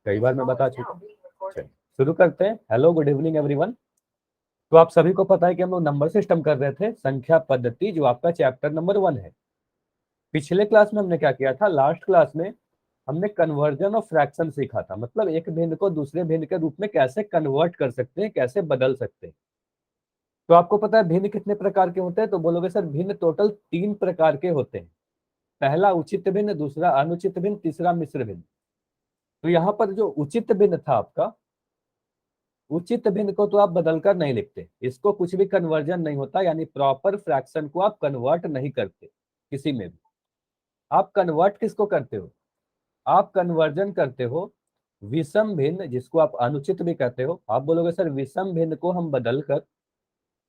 कई बार मैं बता चुका हूँ। चलिए शुरू करते हैं। Hello, good evening everyone. तो आप सभी को पता है कि हम लोग नंबर सिस्टम कर रहे थे, संख्या पद्धति, जो आपका चैप्टर नंबर 1 है। पिछले क्लास में हमने क्या किया था, लास्ट क्लास में हमने कन्वर्जन ऑफ फ्रैक्शन सीखा था, मतलब एक भिन्न को दूसरे भिन्न के रूप में कैसे कन्वर्ट कर सकते हैं, कैसे बदल सकते हैं। तो आपको पता है भिन्न कितने प्रकार के होते हैं, तो बोलोगे सर भिन्न टोटल 3 प्रकार के होते हैं। पहला उचित भिन्न, दूसरा अनुचित भिन्न, तीसरा मिश्र भिन्न। तो यहाँ पर जो उचित भिन्न था आपका, उचित भिन्न को तो आप बदल कर नहीं लिखते, इसको कुछ भी कन्वर्जन नहीं होता, यानी प्रॉपर फ्रैक्शन को आप कन्वर्ट नहीं करते किसी में भी। आप कन्वर्ट किसको करते हो, आप कन्वर्जन करते हो विषम भिन्न, जिसको आप अनुचित भी कहते हो। आप बोलोगे सर विषम भिन्न को हम बदलकर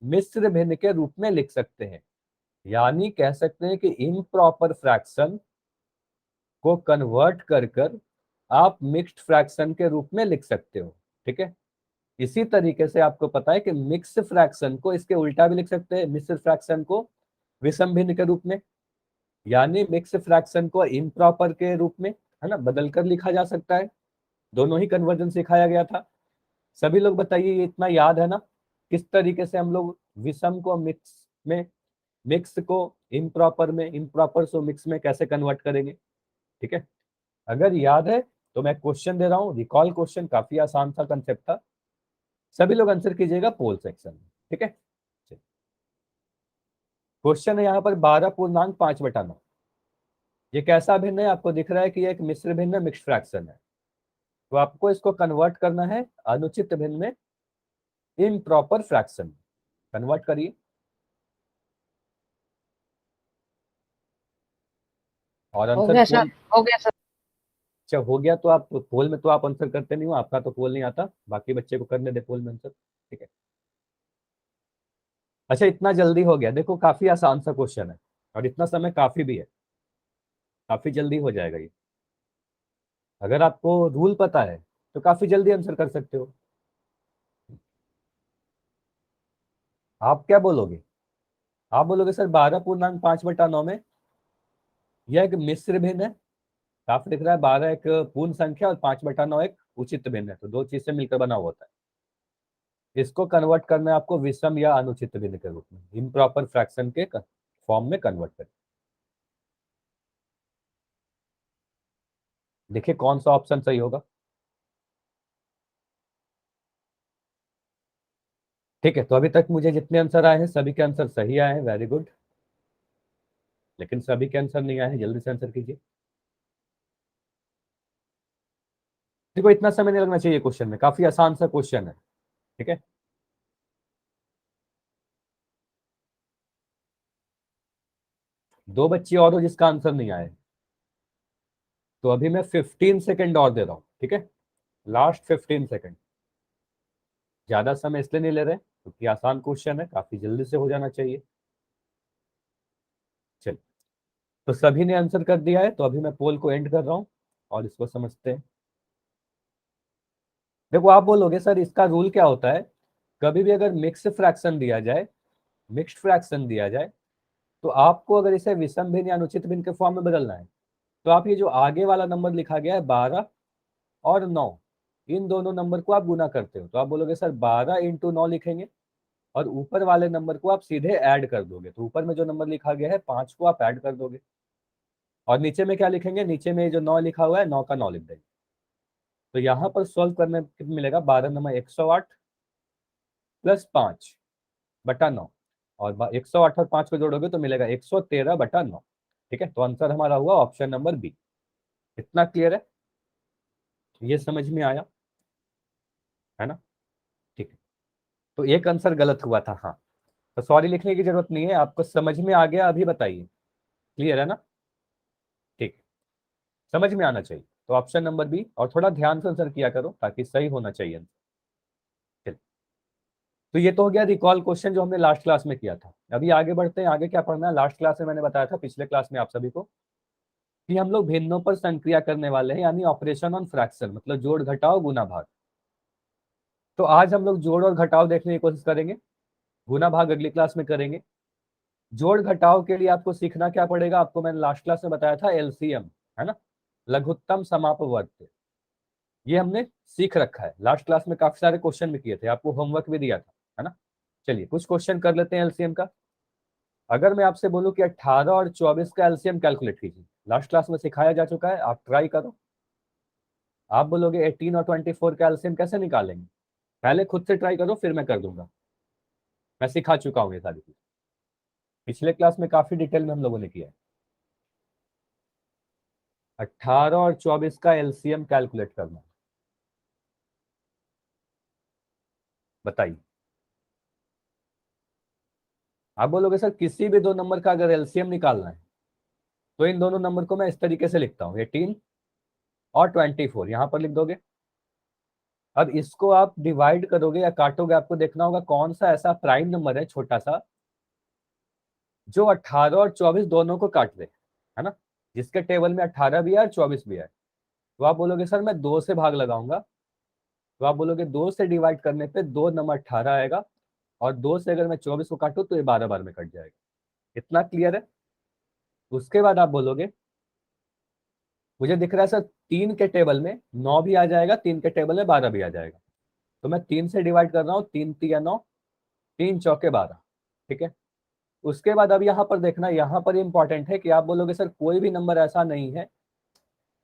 मिश्र भिन्न के रूप में लिख सकते हैं, यानी कह सकते हैं कि इम्प्रॉपर फ्रैक्शन को कन्वर्ट कर कर आप मिक्स्ड फ्रैक्शन के रूप में लिख सकते हो। ठीक है, इसी तरीके से आपको पता है कि मिक्स फ्रैक्शन को इसके उल्टा भी लिख सकते हैं, मिक्स फ्रैक्शन को विषम भिन्न के रूप में, यानी मिक्स फ्रैक्शन को इम्प्रॉपर के रूप में, है ना, बदल कर लिखा जा सकता है। दोनों ही कन्वर्जन सिखाया गया था। सभी लोग बताइए, ये इतना याद है ना, किस तरीके से हम लोग विषम को मिक्स में, मिक्स को इम्प्रॉपर में, इम्प्रॉपर को मिक्स में कैसे कन्वर्ट करेंगे। ठीक है, अगर याद है तो मैं क्वेश्चन दे रहा हूँ, रिकॉल क्वेश्चन, काफी आसान सा कंसेप्ट था। सभी लोग आंसर कीजिएगा पोल सेक्शन में। ठीक है, क्वेश्चन है यहाँ पर 12.5/9। ये कैसा भिन्न है, आपको दिख रहा है कि ये एक मिश्र भिन्न, मिक्स्ड फ्रैक्शन है। तो आपको इसको कन्वर्ट करना है अनुचित भिन्न में, इम्प्रॉपर फ्रैक्शन। कन्वर्ट करिए और हो आंसर गया सर, पोल। हो गया सर। अच्छा हो गया, तो आप पोल में तो आप आंसर करते नहीं हो, आपका तो पोल नहीं आता, बाकी बच्चे को करने दे पोल में आंसर। ठीक है, अच्छा इतना जल्दी हो गया, देखो काफी आसान सा क्वेश्चन है और इतना समय काफी भी है, काफी जल्दी हो जाएगा ये। अगर आपको रूल पता है तो काफी जल्दी आंसर कर सकते हो। आप क्या बोलोगे, आप बोलोगे सर 12.5/9 में यह एक मिश्र भिन्न है। साफ लिख रहा है 12 एक पूर्ण संख्या और 5/9 एक उचित भिन्न है, तो दो चीज से मिलकर बना हुआ होता है। इसको कन्वर्ट करना है आपको विषम या अनुचित भिन्न के रूप में, इम्प्रॉपर फ्रैक्शन के फॉर्म में कन्वर्ट करें। देखिए कौन सा ऑप्शन सही होगा। ठीक है, तो अभी तक मुझे जितने आंसर आए हैं सभी के आंसर सही आए हैं, वेरी गुड। लेकिन सभी के आंसर नहीं आए हैं, जल्दी से आंसर कीजिए। देखो इतना समय नहीं लगना चाहिए क्वेश्चन में, काफी आसान सा क्वेश्चन है। ठीक है, दो बच्चे और हो जिसका आंसर नहीं आया है, तो अभी मैं 15 सेकेंड और दे रहा हूँ। ठीक है, लास्ट 15 सेकेंड। ज्यादा समय इसलिए नहीं ले रहे क्योंकि आसान क्वेश्चन है, काफी जल्दी से हो जाना चाहिए। चलिए, तो सभी ने आंसर कर दिया है, तो अभी मैं पोल को एंड कर रहा हूँ और इसको समझते हैं। देखो आप बोलोगे सर इसका रूल क्या होता है, कभी भी अगर मिक्स फ्रैक्शन दिया जाए, मिक्स्ड फ्रैक्शन दिया जाए, तो आपको अगर इसे विषम भिन्न या अनुचित भिन्न के फॉर्म में बदलना है, तो आप ये जो आगे वाला नंबर लिखा गया है 12 और 9, इन दोनों नंबर को आप गुना करते हो, तो आप बोलोगे सर 12 × 9 लिखेंगे और ऊपर वाले नंबर को आप सीधे ऐड कर दोगे, तो ऊपर में जो नंबर लिखा गया है 5 को आप ऐड कर दोगे और नीचे में क्या लिखेंगे, नीचे में जो 9 लिखा हुआ है 9 का 9 लिख देंगे। तो यहाँ पर सॉल्व करने में कितना मिलेगा, 12×9 108 प्लस 5/9, और 108 और 5 को जोड़ोगे तो मिलेगा 113/9। ठीक है, तो आंसर हमारा हुआ ऑप्शन नंबर बी। इतना क्लियर है, ये समझ में आया है ना। ठीक है, तो एक आंसर गलत हुआ था, हाँ, तो सॉरी लिखने की जरूरत नहीं है, आपको समझ में आ गया अभी बताइए, क्लियर है ना। ठीक है, समझ में आना चाहिए, तो ऑप्शन नंबर बी, और थोड़ा ध्यान से आंसर किया करो ताकि सही होना चाहिए। चलिए, तो ये तो हो गया रिकॉल क्वेश्चन जो हमने लास्ट क्लास में किया था। अभी आगे बढ़ते हैं, आगे क्या पढ़ना है। लास्ट क्लास में मैंने बताया था, पिछले क्लास में आप सभी को, कि हम लोग भिन्नों पर संक्रिया करने वाले हैं, यानी ऑपरेशन ऑन फ्रैक्शन, मतलब जोड़ घटाव गुना भाग। तो आज हम लोग जोड़ और घटाव देखने की कोशिश करेंगे, गुना भाग अगली क्लास में करेंगे। जोड़ घटाव के लिए आपको सीखना क्या पड़ेगा, आपको मैंने लास्ट क्लास में बताया था एलसीएम, है ना, लघुत्तम समापवर्ग। ये हमने सीख रखा है, लास्ट क्लास में काफी सारे क्वेश्चन भी किए थे, आपको होमवर्क भी दिया था, है ना। चलिए कुछ क्वेश्चन कर लेते हैं एलसीएम का। अगर मैं आपसे बोलूं कि 18 और 24 का एलसीएम कैलकुलेट कीजिए, लास्ट क्लास में सिखाया जा चुका है, आप ट्राई करो। आप बोलोगे 18 और 24 का एलसीएम कैसे निकालेंगे, पहले खुद से ट्राई करो, फिर मैं कर दूंगा। मैं सिखा चुका हूँ ये सारी चीज, पिछले क्लास में काफी डिटेल में हम लोगों ने किया है। 18 और 24 का एलसीएम कैलकुलेट करना, बताइए। आप बोलोगे सर किसी भी दो नंबर का अगर एलसीएम निकालना है तो इन दोनों नंबर को मैं इस तरीके से लिखता हूँ, 18 और 24 यहां पर लिख दोगे। अब इसको आप डिवाइड करोगे या काटोगे, आपको देखना होगा कौन सा ऐसा प्राइम नंबर है छोटा सा जो 18 और 24 दोनों को काट दे, है ना, जिसके टेबल में 18 भी है और 24 भी है। तो आप बोलोगे सर मैं 2 से भाग लगाऊंगा, तो आप बोलोगे 2 से डिवाइड करने पे 2 नंबर 18 आएगा, और 2 से अगर मैं 24 को काटूं तो ये 12 बार में कट जाएगा। इतना क्लियर है। उसके बाद आप बोलोगे मुझे दिख रहा है सर 3 के टेबल में 9 भी आ जाएगा, 3 के टेबल में 12 भी आ जाएगा, तो मैं 3 से डिवाइड कर रहा हूँ, 3 तिया 9, 3 चौके 12, ठीक है। उसके बाद अब यहाँ पर देखना, यहाँ पर इंपॉर्टेंट है कि आप बोलोगे सर कोई भी नंबर ऐसा नहीं है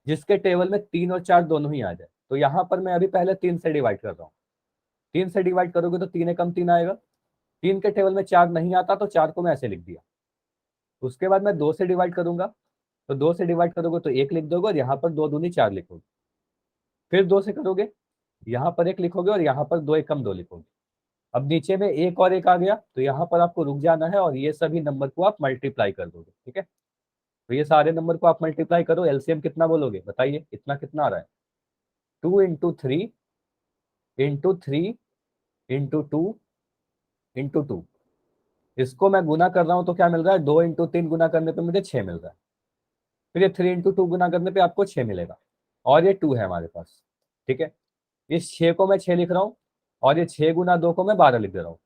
जिसके टेबल में 3 और 4 दोनों ही आ जाए, तो यहाँ पर मैं अभी पहले 3 से डिवाइड कर रहा हूँ। 3 से डिवाइड करोगे तो 3 एकम 3 आएगा, 3 के टेबल में 4 नहीं आता तो 4 को मैं ऐसे लिख दिया। उसके बाद मैं 2 से डिवाइड करूंगा, तो 2 से डिवाइड करोगे तो 1 लिख दोगे और यहाँ पर 2 दूनी 4 लिखोगे। फिर 2 से करोगे, यहाँ पर 1 लिखोगे और यहाँ पर 2 एकम 2 लिखोगे। अब नीचे में एक और एक आ गया, तो यहाँ पर आपको रुक जाना है और ये सभी नंबर को आप मल्टीप्लाई कर दोगे, ठीक है। तो ये सारे नंबर को आप मल्टीप्लाई करो, एलसीएम कितना बोलोगे बताइए, इतना कितना आ रहा है, 2 इंटू 3 इंटू 2 इंटू 2। इसको मैं गुना कर रहा हूं तो क्या मिल रहा है, 2 इंटू 3 गुना करने पे मुझे 6 मिल रहा है। फिर ये 3 इंटू 2 गुना करने पे आपको 6 मिलेगा, और ये 2 है हमारे पास, ठीक है। इस 6 को मैं 6 लिख रहा हूँ, और ये 6 गुना 2 को मैं 12 लिख दे रहा हूँ।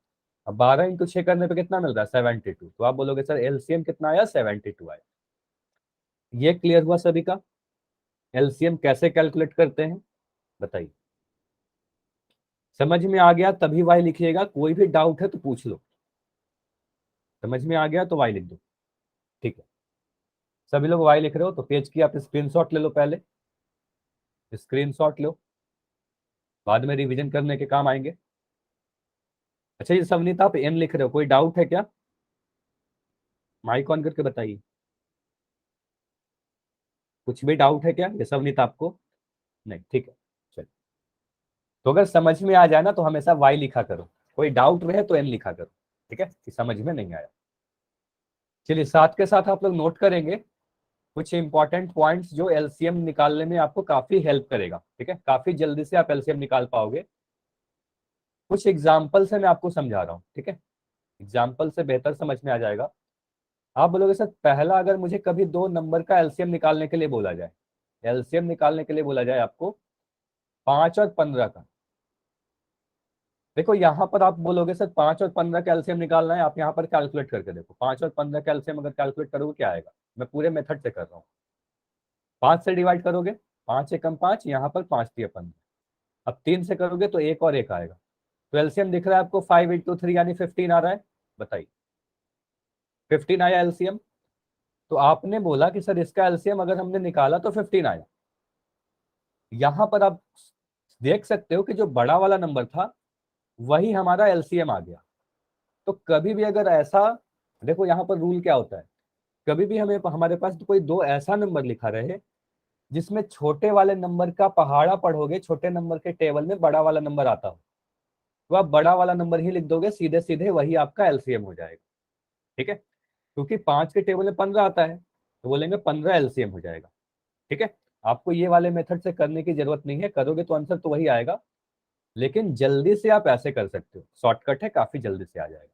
अब 12 इंटू 6 करने पे कितना मिल रहा है, 72। तो आप बोलोगे सर एलसीएम कितना आया, 72 आया। ये क्लियर हुआ सभी का, एलसीएम कैसे कैलकुलेट करते हैं, बताइए। समझ में आ गया तभी वाई लिखिएगा, कोई भी डाउट है तो पूछ लो। समझ में आ गया तो वाई लिख दो, ठीक है। सभी लोग वाई लिख रहे हो तो पेज की आप स्क्रीनशॉट ले लो, पहले स्क्रीनशॉट लो, बाद में रिवीजन करने के काम आएंगे। अच्छा ये सवनीत आप एन लिख रहे हो, कोई डाउट है क्या, माइक ऑन करके बताइए। कुछ भी डाउट है क्या ये सवनीत आपको, नहीं, ठीक है। चलिए, तो अगर समझ में आ जाए ना तो हमेशा वाई लिखा करो, कोई डाउट रहे तो एन लिखा करो, ठीक है, कि समझ में नहीं आया। चलिए साथ के साथ आप लोग नोट करेंगे कुछ इंपॉर्टेंट पॉइंट्स जो एलसीएम निकालने में आपको काफी हेल्प करेगा, ठीक है, काफी जल्दी से आप एलसीएम निकाल पाओगे। कुछ एग्जाम्पल से मैं आपको समझा रहा हूँ, ठीक है, एग्जाम्पल से बेहतर समझ में आ जाएगा। आप बोलोगे सर पहला, अगर मुझे कभी दो नंबर का एलसीएम निकालने के लिए बोला जाए, एलसीएम निकालने के लिए बोला जाए आपको 5 और 15 का, देखो यहाँ पर आप बोलोगे सर 5 और 15 का एलसीएम निकालना है, आप यहाँ पर कैलकुलेट करके देखो, 5 और 15 का एलसीएम अगर कैलकुलेट करोगे क्या आएगा, मैं पूरे मेथड से कर रहा हूँ। 5 से डिवाइड करोगे, 5 एकम 5, यहाँ पर 5 दिया 15। अब 3 से करोगे तो एक और एक आएगा, तो एलसीएम दिख रहा है आपको 5 इंटू 3 यानी 15 आ रहा है, बताइए 15 आया एलसीएम। तो आपने बोला कि सर इसका एलसीएम अगर हमने निकाला तो 15 आया। यहां पर आप देख सकते हो कि जो बड़ा वाला नंबर था वही हमारा एलसीएम आ गया। तो कभी भी अगर ऐसा, देखो यहाँ पर रूल क्या होता है, कभी भी हमें हमारे पास कोई दो ऐसा नंबर लिखा रहे जिसमें छोटे वाले नंबर का पहाड़ा पढ़ोगे, छोटे नंबर के टेबल में बड़ा वाला नंबर आता हो, तो आप बड़ा वाला नंबर ही लिख दोगे, सीधे सीधे वही आपका एलसीएम हो जाएगा, ठीक है। क्योंकि 5 के टेबल में 15 आता है तो बोलेंगे 15 एलसीएम हो जाएगा, ठीक है। आपको ये वाले मेथड से करने की जरूरत नहीं है, करोगे तो आंसर तो वही आएगा, लेकिन जल्दी से आप ऐसे कर सकते हो, शॉर्टकट है, काफी जल्दी से आ जाएगा।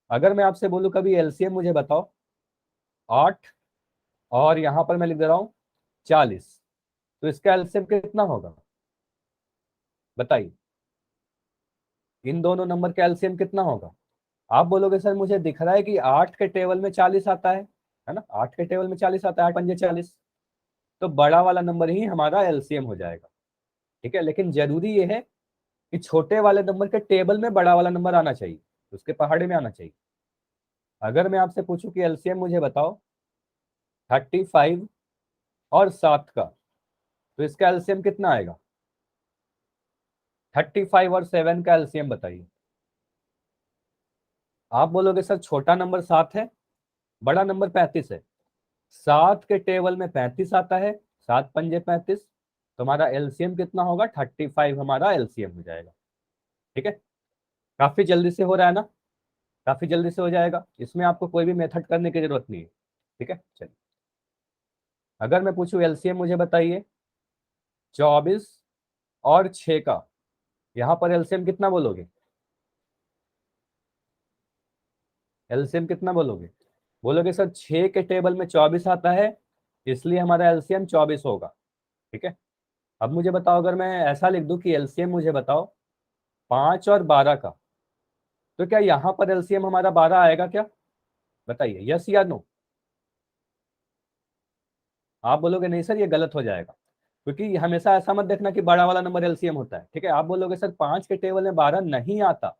अगर मैं आपसे बोलूं कभी एलसीएम मुझे बताओ 8, और यहां पर मैं लिख दे रहा हूं 40, तो इसका एलसीएम कितना होगा, बताइए। इन दोनों नंबर का एलसीएम कितना होगा। आप बोलोगे सर मुझे दिख रहा है कि 8 के टेबल में 40 आता है ना, 8 के टेबल में 40 आता है, 8 पंजे 40, तो बड़ा वाला नंबर ही हमारा एलसीएम हो जाएगा। ठीक है, लेकिन जरूरी ये है कि छोटे वाले नंबर के टेबल में बड़ा वाला नंबर आना चाहिए, उसके पहाड़े में आना चाहिए। अगर मैं आपसे पूछूं कि एलसीएम मुझे बताओ 35 और 7 का, तो इसका एलसीएम कितना आएगा? 35 और 7 का एलसीएम बताइए। आप बोलोगे सर छोटा नंबर 7 है, बड़ा नंबर 35 है। 7 के टेबल में 35 आता है, 7 पंजे 35, तो हमारा एलसीएम कितना होगा? 35 हमारा एलसीएम हो जाएगा। ठीक है, काफी जल्दी से हो रहा है ना, काफी जल्दी से हो जाएगा, इसमें आपको कोई भी मेथड करने की जरूरत नहीं है। ठीक है, चलिए अगर मैं पूछूं एलसीएम मुझे बताइए 24 और 6 का, यहां पर एलसीएम कितना बोलोगे? एलसीएम कितना बोलोगे? बोलोगे सर 6 के टेबल में 24 आता है, इसलिए हमारा एलसीएम 24 होगा। ठीक है, अब मुझे बताओ अगर मैं ऐसा लिख दूं कि एलसीएम मुझे बताओ 5 और 12 का, तो क्या यहां पर एलसीएम हमारा 12 आएगा क्या? बताइए, यस या नो। आप बोलोगे नहीं सर ये गलत हो जाएगा, क्योंकि हमेशा ऐसा मत देखना कि बड़ा वाला नंबर एलसीएम होता है। ठीक है, आप बोलोगे सर 5 के टेबल में 12 नहीं आता,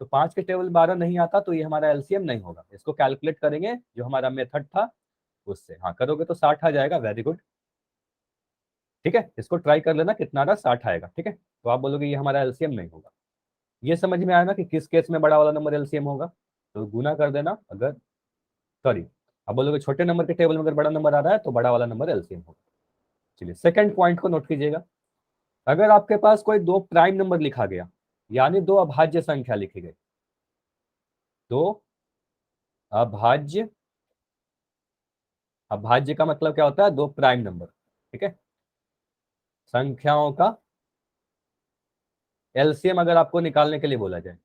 तो 5 के टेबल 12 नहीं आता तो ये हमारा एलसीएम नहीं होगा। इसको कैलकुलेट करेंगे जो हमारा मेथड था उससे, हाँ करोगे तो 60 आ जाएगा। Very good. ठीक है, इसको ट्राई कर लेना कितना आ रहा, 60 आएगा। ठीक है, तो आप बोलोगे ये हमारा एलसीएम नहीं होगा। ये समझ में आया ना कि किस केस में बड़ा वाला नंबर एलसीएम होगा, तो गुना कर देना। अगर सॉरी, आप बोलोगे छोटे नंबर के टेबल में अगर बड़ा नंबर आ रहा है तो बड़ा वाला नंबर एलसीएम होगा। चलिए सेकंड पॉइंट को नोट कीजिएगा। अगर आपके पास कोई दो प्राइम नंबर लिखा गया, यानी दो अभाज्य संख्या लिखी गई, दो अभाज्य, अभाज्य का मतलब क्या होता है? दो प्राइम नंबर। ठीक है, संख्याओं का एलसीएम अगर आपको निकालने के लिए बोला जाए,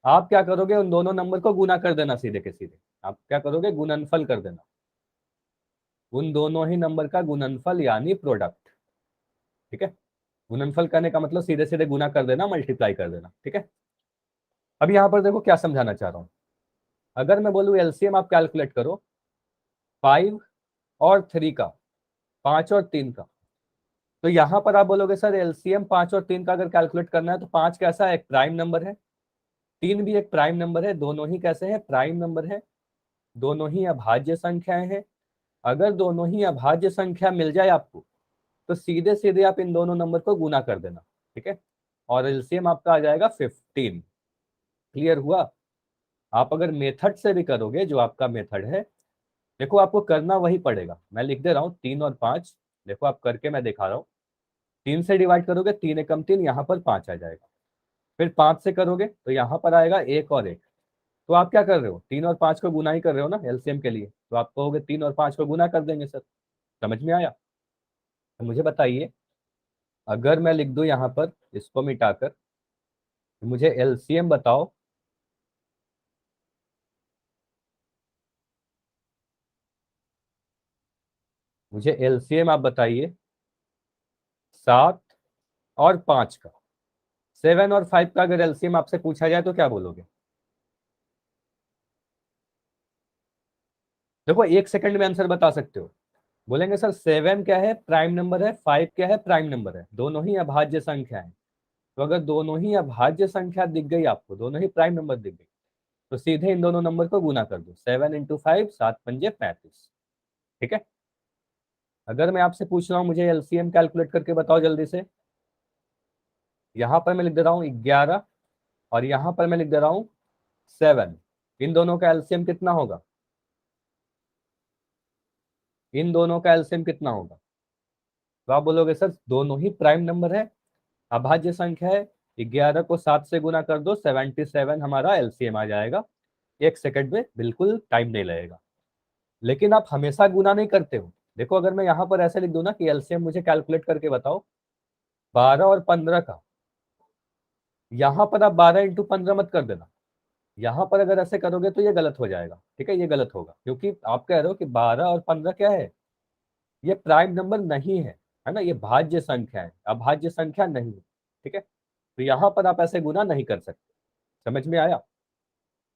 आप क्या करोगे? उन दोनों नंबर को गुना कर देना सीधे के सीधे। आप क्या करोगे? गुणनफल कर देना, उन दोनों ही नंबर का गुणनफल यानी प्रोडक्ट। ठीक है, गुणनफल करने का मतलब सीधे सीधे गुना कर देना, मल्टीप्लाई कर देना। ठीक है, अब यहां पर देखो क्या समझाना चाह रहा हूं। अगर मैं बोलूं एलसीएम आप कैलकुलेट करो 5 और 3 का, 5 और 3 का, तो यहां पर आप बोलोगे सर एलसीएम 5 और 3 का अगर कैलकुलेट करना है तो 5 कैसा है? एक प्राइम नंबर है, 3 भी एक प्राइम नंबर है, दोनों ही कैसे हैं? प्राइम नंबर है, दोनों ही अभाज्य संख्याएं हैं। अगर दोनों ही अभाज्य संख्या मिल जाए आपको, तो सीधे सीधे आप इन दोनों नंबर को गुना कर देना। ठीक है, और एलसीएम आपका आ जाएगा 15। क्लियर हुआ? आप अगर मेथड से भी करोगे, जो आपका मेथड है, देखो आपको करना वही पड़ेगा। मैं लिख दे रहा हूँ 3 और 5, देखो आप करके मैं दिखा रहा हूँ। 3 से डिवाइड करोगे, 3 एकम 3, यहाँ पर 5 आ जाएगा। फिर 5 से करोगे तो यहाँ पर आएगा 1 और 1। तो आप क्या कर रहे हो? 3 और 5 को गुना ही कर रहे हो ना एलसीएम के लिए, तो आप कहोगे 3 और 5 को गुना कर देंगे सर। समझ में आया? तो मुझे बताइए, अगर मैं लिख दूं यहाँ पर इसको मिटाकर, तो मुझे एलसीएम बताओ मुझे एलसीएम आप बताइए 7 और 5 का। 7 और 5 का अगर एलसीएम आपसे पूछा जाए तो क्या बोलोगे? देखो 1 सेकंड में आंसर बता सकते हो। बोलेंगे सर 7 क्या है? प्राइम नंबर है। 5 क्या है? प्राइम नंबर है। दोनों ही अभाज्य संख्या है। तो अगर दोनों ही अभाज्य संख्या दिख गई आपको, दोनों ही प्राइम नंबर दिख गई, तो सीधे इन दोनों नंबर को गुना कर दो। 7 इंटू 5, 7 पंजे 35। ठीक है, अगर मैं आपसे पूछ रहा हूँ मुझे एलसीएम कैलकुलेट करके बताओ जल्दी से, यहां पर मैं लिख दे रहा हूँ 11 और यहां पर मैं लिख दे रहा हूँ 7, इन दोनों का एलसीएम कितना होगा? इन दोनों का एलसीएम कितना होगा? तो आप बोलोगे सर दोनों ही प्राइम नंबर है, अभाज्य संख्या है, 11 को 7 से गुना कर दो, 77 हमारा एलसीएम आ जाएगा। 1 सेकंड में, बिल्कुल टाइम नहीं लगेगा। लेकिन आप हमेशा गुना नहीं करते हो। देखो अगर मैं यहाँ पर ऐसे लिख दूं ना कि एलसीएम मुझे कैलकुलेट करके बताओ 12 और 15 का, यहाँ पर आप 12 इंटू 15 मत कर देना। यहाँ पर अगर ऐसे करोगे तो ये गलत हो जाएगा। ठीक है, ये गलत होगा, क्योंकि आप कह रहे हो कि 12 और 15 क्या है? ये प्राइम नंबर नहीं है ना, ये भाज्य संख्या है, अभाज्य संख्या नहीं है। ठीक है, तो यहाँ पर आप ऐसे गुना नहीं कर सकते। समझ में आया?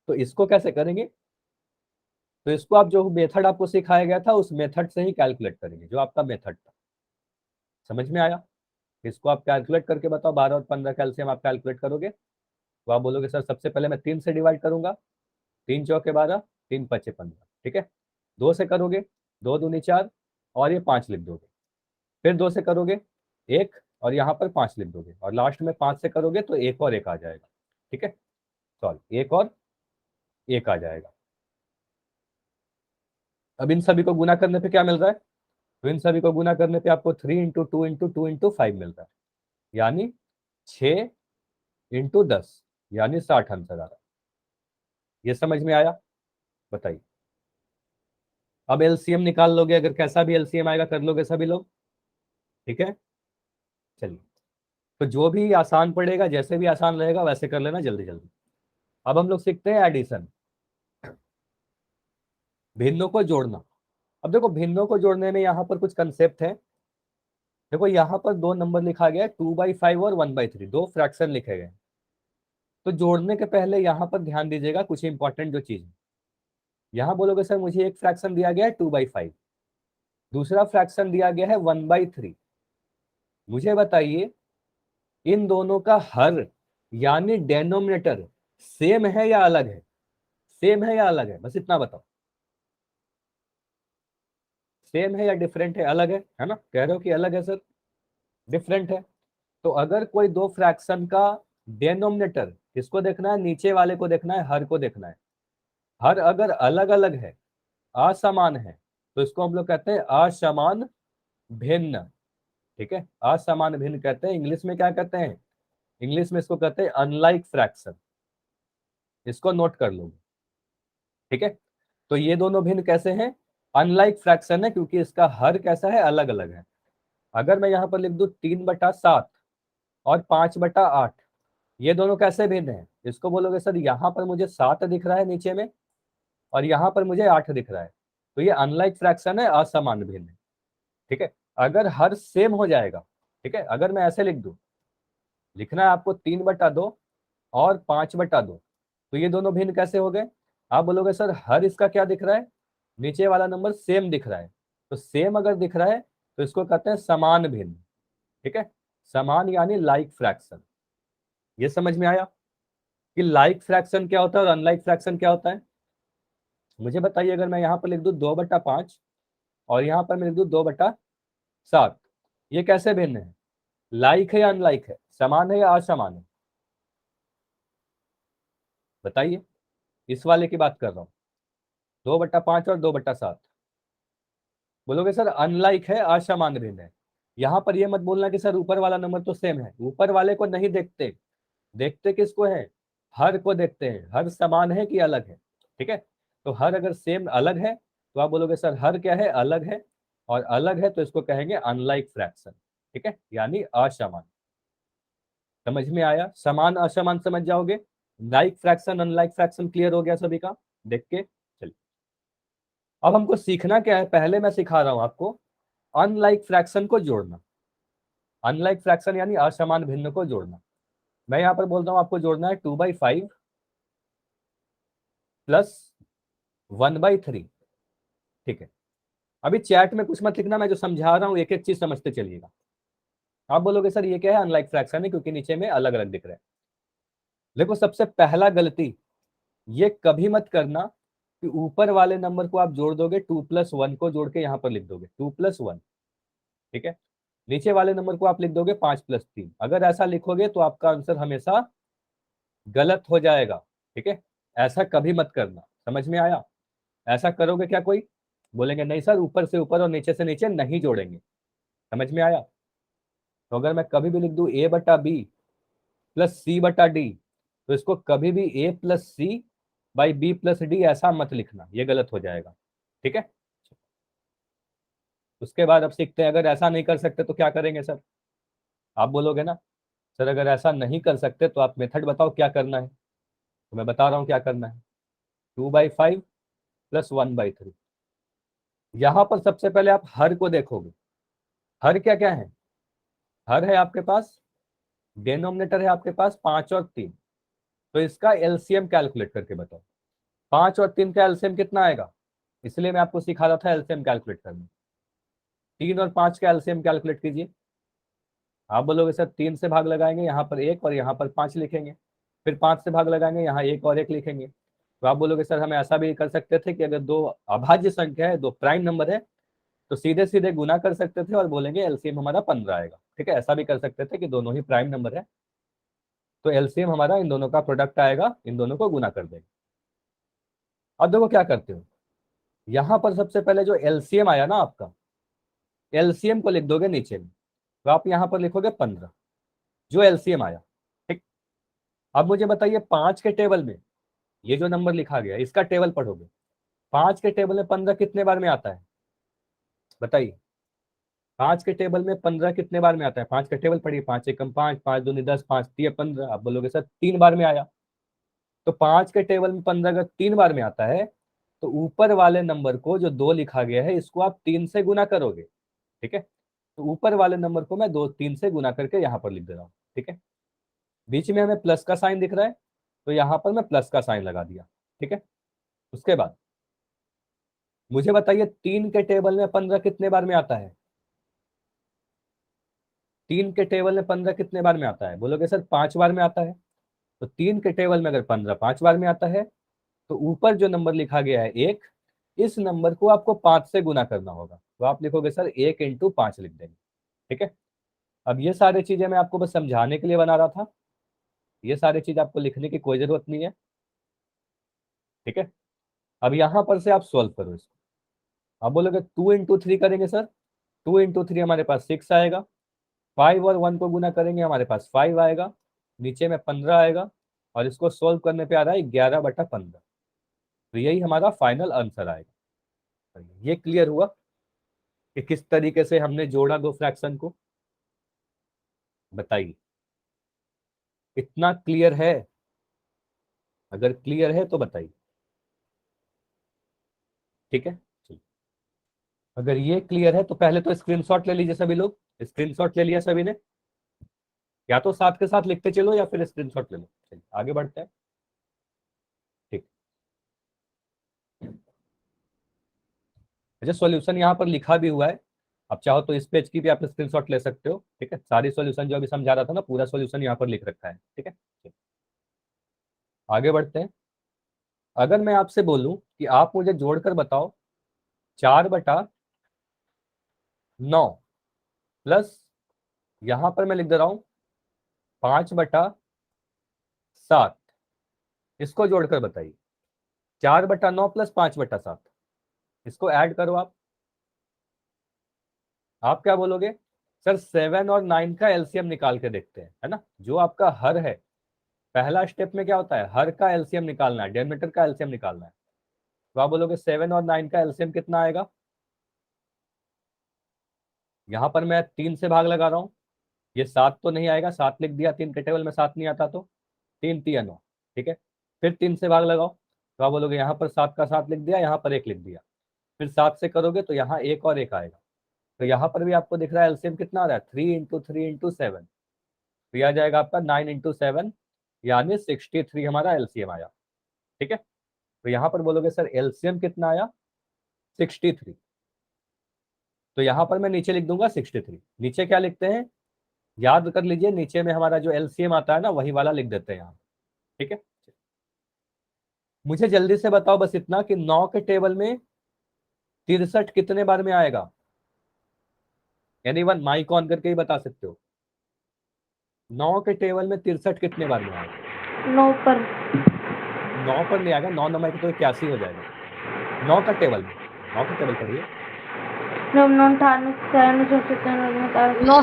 तो इसको कैसे करेंगे? तो इसको आप जो मेथड आपको सिखाया गया था उस मेथड से ही कैलकुलेट करेंगे, जो आपका मेथड था। समझ में आया? इसको आप कैलकुलेट करके बताओ, 12 और 15 का एलसीएम आप कैलकुलेट करोगे तो आप बोलोगे सर सबसे पहले मैं 3 से डिवाइड करूंगा, 3 चौके 12, 3 पचे 15, ठीक है। 2 से करोगे, 2 दूनी 4 और ये 5 लिख दोगे। फिर 2 से करोगे 1 और यहाँ पर 5 लिख दोगे, और लास्ट में 5 से करोगे तो 1 और 1 आ जाएगा, ठीक है। सॉरी, 1 और 1 आ जाएगा। अब इन सभी को गुना करने पे क्या मिल रहा है, तो इन सभी को गुना करने पे आपको 3 इंटू 2 इंटू 2 इंटू 5 मिल रहा है, यानी 6 इंटू 10, यानी 60 आंसर आ रहा है। ये समझ में आया, बताइए। अब एलसीएम निकाल लोगे, अगर कैसा भी एलसीएम आएगा कर लोगे सभी लोग, ठीक है। चलिए, तो जो भी आसान पड़ेगा, जैसे भी आसान रहेगा वैसे कर लेना जल्दी जल्दी। अब हम लोग सीखते हैं एडिशन, भिन्नों को जोड़ना। अब देखो भिन्नों को जोड़ने में यहाँ पर कुछ कंसेप्ट है। देखो यहाँ पर दो नंबर लिखा गया है, 2/5 और 1/3, दो फ्रैक्शन लिखे गए। तो जोड़ने के पहले यहाँ पर ध्यान दीजिएगा कुछ इंपॉर्टेंट जो चीज है। यहाँ बोलोगे सर मुझे एक फ्रैक्शन दिया गया है 2/5, दूसरा फ्रैक्शन दिया गया है 1/3। मुझे बताइए इन दोनों का हर यानी डेनोमिनेटर सेम है या अलग है, सेम है या अलग है, बस इतना बताओ। सेम है या डिफरेंट है, अलग है ना, कह रहे हो कि अलग है सर, डिफरेंट है। तो अगर कोई दो फ्रैक्शन का डेनोमिनेटर, किसको देखना है, नीचे वाले को देखना है, हर को देखना है। हर अगर अलग अलग है, असमान है, तो इसको हम लोग कहते हैं असमान भिन्न, ठीक है। असमान भिन्न कहते हैं, इंग्लिश में क्या कहते हैं, इंग्लिश में इसको कहते हैं अनलाइक फ्रैक्शन। इसको नोट कर लो, ठीक है। तो ये दोनों भिन्न कैसे हैं, अनलाइक फ्रैक्शन है, क्योंकि इसका हर कैसा है, अलग अलग है। अगर मैं यहाँ पर लिख दूं 3/7 और 5/8, ये दोनों कैसे भिन्न है, इसको बोलोगे सर यहाँ पर मुझे 7 दिख रहा है नीचे में, और यहाँ पर मुझे 8 दिख रहा है, तो ये अनलाइक फ्रैक्शन है, असमान भिन्न है, ठीक है। अगर हर सेम हो जाएगा, ठीक है, अगर मैं ऐसे लिख दूं, लिखना है आपको 3/2 और 5/2, तो ये दोनों भिन्न कैसे हो गए। आप बोलोगे सर हर इसका क्या दिख रहा है, नीचे वाला नंबर सेम दिख रहा है, तो सेम अगर दिख रहा है तो इसको कहते हैं समान भिन्न, ठीक है। समान यानी लाइक फ्रैक्शन। ये समझ में आया कि लाइक फ्रैक्शन क्या होता है और अनलाइक फ्रैक्शन क्या होता है। मुझे बताइए, अगर मैं यहाँ पर लिख दूं 2/5 और यहाँ पर मैं लिख दूं 2/7, ये कैसे भिन्न है, लाइक है या अनलाइक है, समान है या असमान है, बताइए। इस वाले की बात कर रहा हूँ, 2/5 और 2/7। बोलोगे सर अनलाइक है, असमान भिन्न है। यहाँ पर ये मत बोलना कि सर ऊपर वाला नंबर तो सेम है, ऊपर वाले को नहीं देखते, देखते किसको है, हर को देखते हैं, हर समान है कि अलग है, ठीक है। तो हर अगर सेम अलग है तो आप बोलोगे सर हर क्या है, अलग है, और अलग है तो इसको कहेंगे अनलाइक फ्रैक्शन, ठीक है, यानी असमान। समझ में आया, समान असमान समझ जाओगे, like fraction unlike fraction clear हो गया सभी का, देख के चलिए। अब हमको सीखना क्या है, पहले मैं सिखा रहा हूं आपको अनलाइक फ्रैक्शन को जोड़ना। अनलाइक फ्रैक्शन यानी असमान भिन्न को जोड़ना। मैं यहाँ पर बोल रहा हूँ आपको जोड़ना है 2/5 प्लस 1/3, ठीक है। अभी चैट में कुछ मत लिखना, मैं जो समझा रहा हूँ एक एक चीज समझते चलिएगा। आप बोलोगे सर ये क्या है, अनलाइक फ्रैक्शन है क्योंकि नीचे में अलग अलग दिख रहे हैं। देखो सबसे पहला गलती ये कभी मत करना कि ऊपर वाले नंबर को आप जोड़ दोगे, 2+1 को जोड़ के यहाँ पर लिख दोगे 2+1, ठीक है। नीचे वाले नंबर को आप लिख दोगे 5+3। अगर ऐसा लिखोगे तो आपका आंसर हमेशा गलत हो जाएगा, ठीक है। ऐसा कभी मत करना, समझ में आया। ऐसा करोगे क्या कोई, बोलेंगे नहीं सर ऊपर से ऊपर और नीचे से नीचे नहीं जोड़ेंगे, समझ में आया। तो अगर मैं कभी भी लिख दूं A/B प्लस C/D, तो इसको कभी भी A+C/B+D ऐसा मत लिखना, ये गलत हो जाएगा, ठीक है। उसके बाद अब सीखते हैं, अगर ऐसा नहीं कर सकते तो क्या करेंगे सर, आप बोलोगे ना सर अगर ऐसा नहीं कर सकते तो आप मेथड बताओ क्या करना है, तो मैं बता रहा हूँ क्या करना है। 2/5 प्लस 1/3, यहां पर सबसे पहले आप हर को देखोगे। हर क्या क्या है, हर है आपके पास, डिनोमिनेटर है आपके पास 5 और 3, तो इसका एलसीएम कैलकुलेट करके बताओ। 5 और 3 का एलसीएम कितना आएगा, इसलिए मैं आपको सिखा रहा था एलसीएम कैलकुलेट करना। 3 और 5 का एलसीएम कैलकुलेट कीजिए, आप बोलोगे सर 3 से भाग लगाएंगे, यहाँ पर 1 और यहाँ पर 5 लिखेंगे, फिर 5 से भाग लगाएंगे, यहाँ 1 और 1 लिखेंगे। तो आप बोलोगे सर हम ऐसा भी कर सकते थे कि अगर दो अभाज्य संख्या है, दो प्राइम नंबर है, तो सीधे सीधे गुना कर सकते थे और बोलेंगे एलसीएम हमारा 15 आएगा। ठीक है, ऐसा भी कर सकते थे कि दोनों ही प्राइम नंबर है, तो एलसीएम हमारा इन दोनों का प्रोडक्ट आएगा, इन दोनों को गुना कर देंगे। अब देखो क्या करते हो, यहां पर सबसे पहले जो एलसीएम आया ना आपका, एलसीएम को लिख दोगे नीचे में, तो आप यहां पर लिखोगे 15, जो एलसीएम आया। ठीक, अब मुझे बताइए 5 के टेबल में ये जो नंबर लिखा गया इसका टेबल पढ़ोगे, 5 के टेबल में 15 कितने बार में आता है बताइए। 5 के टेबल में 15 कितने बार में आता है, 5 का टेबल पढ़िए, 5 एकम 5, 5 दूनी 10, 5 तिया 15। आप बोलोगे सर 3 बार में आया, तो 5 के टेबल में 15 अगर 3 बार में आता है, तो ऊपर वाले नंबर को जो 2 लिखा गया है इसको आप 3 से गुना करोगे। ठीक है, तो ऊपर वाले नंबर को मैं 3 से गुना करके यहाँ पर लिख दे रहा हूँ। ठीक है, बीच में हमें प्लस का साइन दिख रहा है, तो यहाँ पर मैं प्लस का साइन लगा दिया। ठीक है, उसके बाद मुझे बताइए 3 के टेबल में 15 कितने बार में आता है, 3 के टेबल में 15 कितने बार में आता है, बोलोगे सर 5 बार में आता है। तो 3 के टेबल में अगर 15 5 बार में आता है, तो ऊपर जो नंबर लिखा गया है 1, इस नंबर को आपको 5 से गुना करना होगा, तो आप लिखोगे सर 1 इंटू 5 लिख देंगे। ठीक है, अब ये सारी चीजें मैं आपको बस समझाने के लिए बना रहा था, ये सारी चीज आपको लिखने की कोई जरूरत नहीं है। ठीक है, अब यहां पर से आप सॉल्व करो इसको। आप बोलोगे 2 इंटू 3 करेंगे सर, 2 इंटू 3 हमारे पास 6 आएगा, 5 और 1 को गुना करेंगे हमारे पास 5 आएगा, नीचे में 15 आएगा, और इसको सोल्व करने पे आ रहा है 11/15। तो यही हमारा फाइनल आंसर आएगा। तो ये क्लियर हुआ कि किस तरीके से हमने जोड़ा दो फ्रैक्शन को, बताइए इतना क्लियर है? अगर क्लियर है तो बताइए। ठीक है, चलिए। अगर ये क्लियर है तो पहले तो स्क्रीनशॉट ले लीजिए सभी लोग। स्क्रीनशॉट ले लिया सभी ने? या तो साथ के साथ लिखते चलो या फिर स्क्रीनशॉट ले लो। चलिए आगे बढ़ते हैं। ठीक, अच्छा सॉल्यूशन यहाँ पर लिखा भी हुआ है, आप चाहो तो इस पेज की भी आप स्क्रीनशॉट ले सकते हो। ठीक है, सारी सॉल्यूशन जो अभी समझा रहा था ना, पूरा सॉल्यूशन यहाँ पर लिख रखा है। ठीक है, चलिए, आगे बढ़ते हैं। अगर मैं आपसे बोलूं कि आप मुझे जोड़कर बताओ 4/9 प्लस, यहां पर मैं लिख दे रहा हूं 5/7, इसको जोड़कर बताइए। 4/9 प्लस 5/7, इसको ऐड करो आप क्या बोलोगे? सर 7 और 9 का एलसीएम निकाल के देखते हैं, है ना। जो आपका हर है, पहला स्टेप में क्या होता है, हर का एलसीएम निकालना है, डिनोमिनेटर का एलसीएम निकालना है। तो आप बोलोगे 7 और 9 का एलसीएम कितना आएगा? यहां पर मैं 3 से भाग लगा रहा हूं, ये 7 तो नहीं आएगा, 7 लिख दिया, 3 के टेबल में 7 नहीं आता, तो 3 तिया 9। ठीक है, फिर 3 से भाग लगाओ, तो आप बोलोगे यहाँ पर 7 का 7 लिख दिया, यहाँ पर 1 लिख दिया, फिर 7 से करोगे तो यहाँ 1 और 1 आएगा। तो यहाँ पर भी आपको दिख रहा है एलसीएम कितना आ रहा है, 3 इंटू 3 इंटू 7, तो यह आ जाएगा आपका 9 इंटू 7, यानी 63 हमारा एलसीएम आया। ठीक है, तो यहाँ पर बोलोगे सर एलसीएम कितना आया, 63। तो यहाँ पर मैं नीचे लिख दूंगा 63। नीचे क्या लिखते हैं, याद कर लीजिए, नीचे में हमारा जो एलसीएम आता है ना, वही वाला लिख देते हैं यहाँ। ठीक है, मुझे जल्दी से बताओ बस इतना कि 9 के टेबल में 63 कितने बार में आएगा? यानी वन माइक ऑन करके ही बता सकते हो, 9 के टेबल में 63 कितने बार में आएगा? 9 पर। 9 पर नहीं आएगा, 9 नंबर तो 81 हो जाएगा। 9 का टेबल में, 9 का टेबल पढ़िए। 9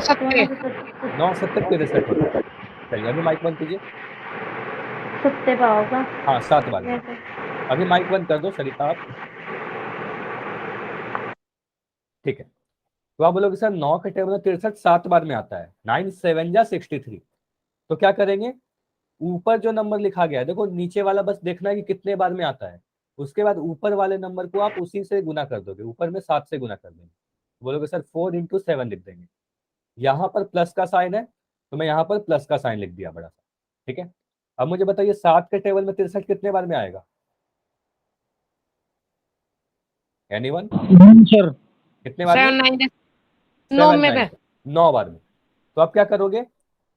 70 होता है। चलिए अभी माइक बंद कीजिए। 7 का होगा। हाँ 7 बार में। अभी माइक बंद कर दो सरिता आप। ठीक है, तो आप बोलोगे सर 9 के टेबल में 63 7 बार में आता है, 9 7 जा 63। तो क्या करेंगे, ऊपर जो नंबर लिखा गया है, देखो नीचे वाला बस देखना है कि कितने बार में आता है, उसके बाद ऊपर वाले नंबर को आप उसी से गुना कर दोगे, ऊपर में 7 से गुना कर देंगे। बोलोगे सर 4 इंटू 7 लिख देंगे, यहाँ पर प्लस का साइन है, तो मैं यहाँ पर प्लस का साइन लिख दिया बड़ा सा। ठीक है, अब मुझे बताइए 7 के टेबल में 63 कितने बार में आएगा? एनीवन? सर कितने बार में? 7 9 9 7 में 9 9 बार में। तो आप क्या करोगे,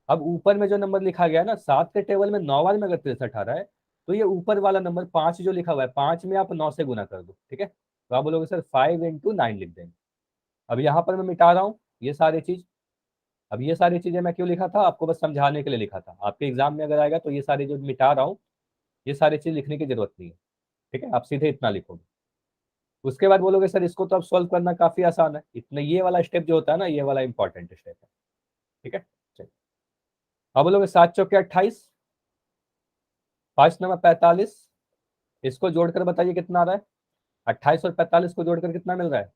अब ऊपर में जो नंबर लिखा गया है ना 7 के टेबल में 9 बार में अगर 63 आ रहा है, तो ये ऊपर वाला नंबर 5 जो लिखा हुआ है 5 में आप 9 से गुना कर दो, ठीक है। तो आप बोलोगे सर 5 × 9 लिख देंगे। अब यहाँ पर मैं मिटा रहा हूँ ये सारी चीज। अब ये सारी चीजें मैं क्यों लिखा था, आपको बस समझाने के लिए लिखा था। आपके एग्जाम में अगर आएगा तो ये सारी जो मिटा रहा हूँ ये सारी चीज लिखने की जरूरत नहीं है, ठीक है। आप सीधे इतना लिखोगे। उसके बाद बोलोगे सर इसको तो अब सॉल्व करना काफी आसान है, इतना ये वाला स्टेप जो होता है ना ये वाला इंपॉर्टेंट स्टेप है, ठीक है। चलिए अब बोलोगे 7 चौके 28, 5 9 45, इसको जोड़कर बताइए कितना आ रहा है। 28 और 45 को जोड़कर कितना मिल रहा है,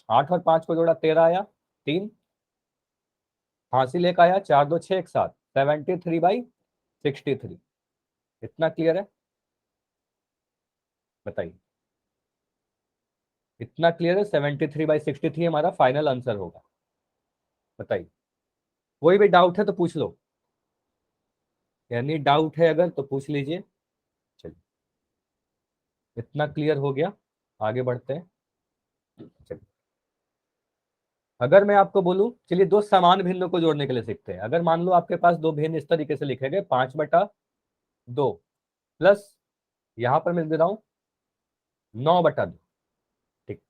8 और 5 को जोड़ा 13 आया, 3 हासिल 1 आया, 4 2 6 1 7, 73/63। इतना क्लियर है, बताइए। इतना क्लियर है, 73/63 हमारा फाइनल आंसर होगा। बताइए, कोई भी डाउट है तो पूछ लो, यानी डाउट है अगर तो पूछ लीजिए। चलिए इतना क्लियर हो गया, आगे बढ़ते हैं। चलिए अगर मैं आपको बोलूं, चलिए दो समान भिन्नों को जोड़ने के लिए सीखते हैं। अगर मान लो आपके पास दो भिन्न इस तरीके से लिखे गए, 5/2 प्लस यहां पर मैं दे रहा हूं 9/2, ठीक।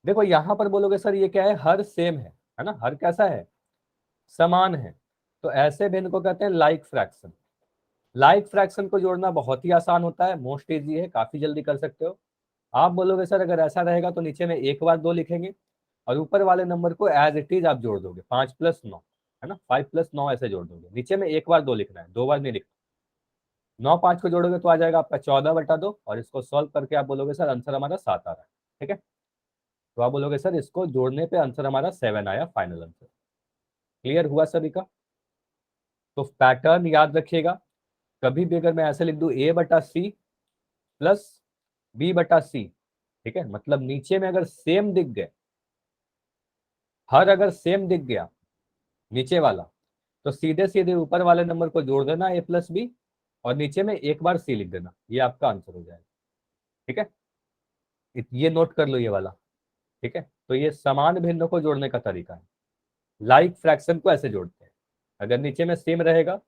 देखो यहां पर बोलोगे सर ये क्या है, हर सेम है ना, हर कैसा है, समान है। तो ऐसे भिन्न को कहते हैं लाइक फ्रैक्शन। लाइक फ्रैक्शन को जोड़ना बहुत ही आसान होता है, मोस्ट इजी है, काफी जल्दी कर सकते हो। आप बोलोगे सर अगर ऐसा रहेगा तो नीचे में 1 बार 2 लिखेंगे और ऊपर वाले नंबर को एज इट इज आप जोड़ दोगे, 5 + 9 है ना, 5 + 9 ऐसे जोड़ दोगे। नीचे में 1 बार 2 लिखना है, 2 बार नहीं लिखना। 9 5 को जोड़ोगे तो आ जाएगा आपका 14/2 और इसको सॉल्व करके आप बोलोगे सर आंसर हमारा 7 आ रहा है, ठीक है। तो आप बोलोगे सर इसको जोड़ने पे आंसर हमारा 7 आया, फाइनल आंसर। क्लियर हुआ सभी का। तो पैटर्न याद रखिएगा, कभी भी अगर मैं ऐसे लिख दूं A/C प्लस B/C, ठीक है, मतलब नीचे में अगर सेम दिख गए, हर अगर सेम दिख गया नीचे वाला, तो सीधे सीधे ऊपर वाले नंबर को जोड़ देना A+B और नीचे में 1 बार C लिख देना, ये आपका आंसर हो जाएगा, ठीक है। ये नोट कर लो ये वाला, ठीक है। तो ये समान भिन्नों को जोड़ने का तरीका है, लाइक फ्रैक्शन को ऐसे जोड़ते हैं। अगर नीचे में सेम रहेगा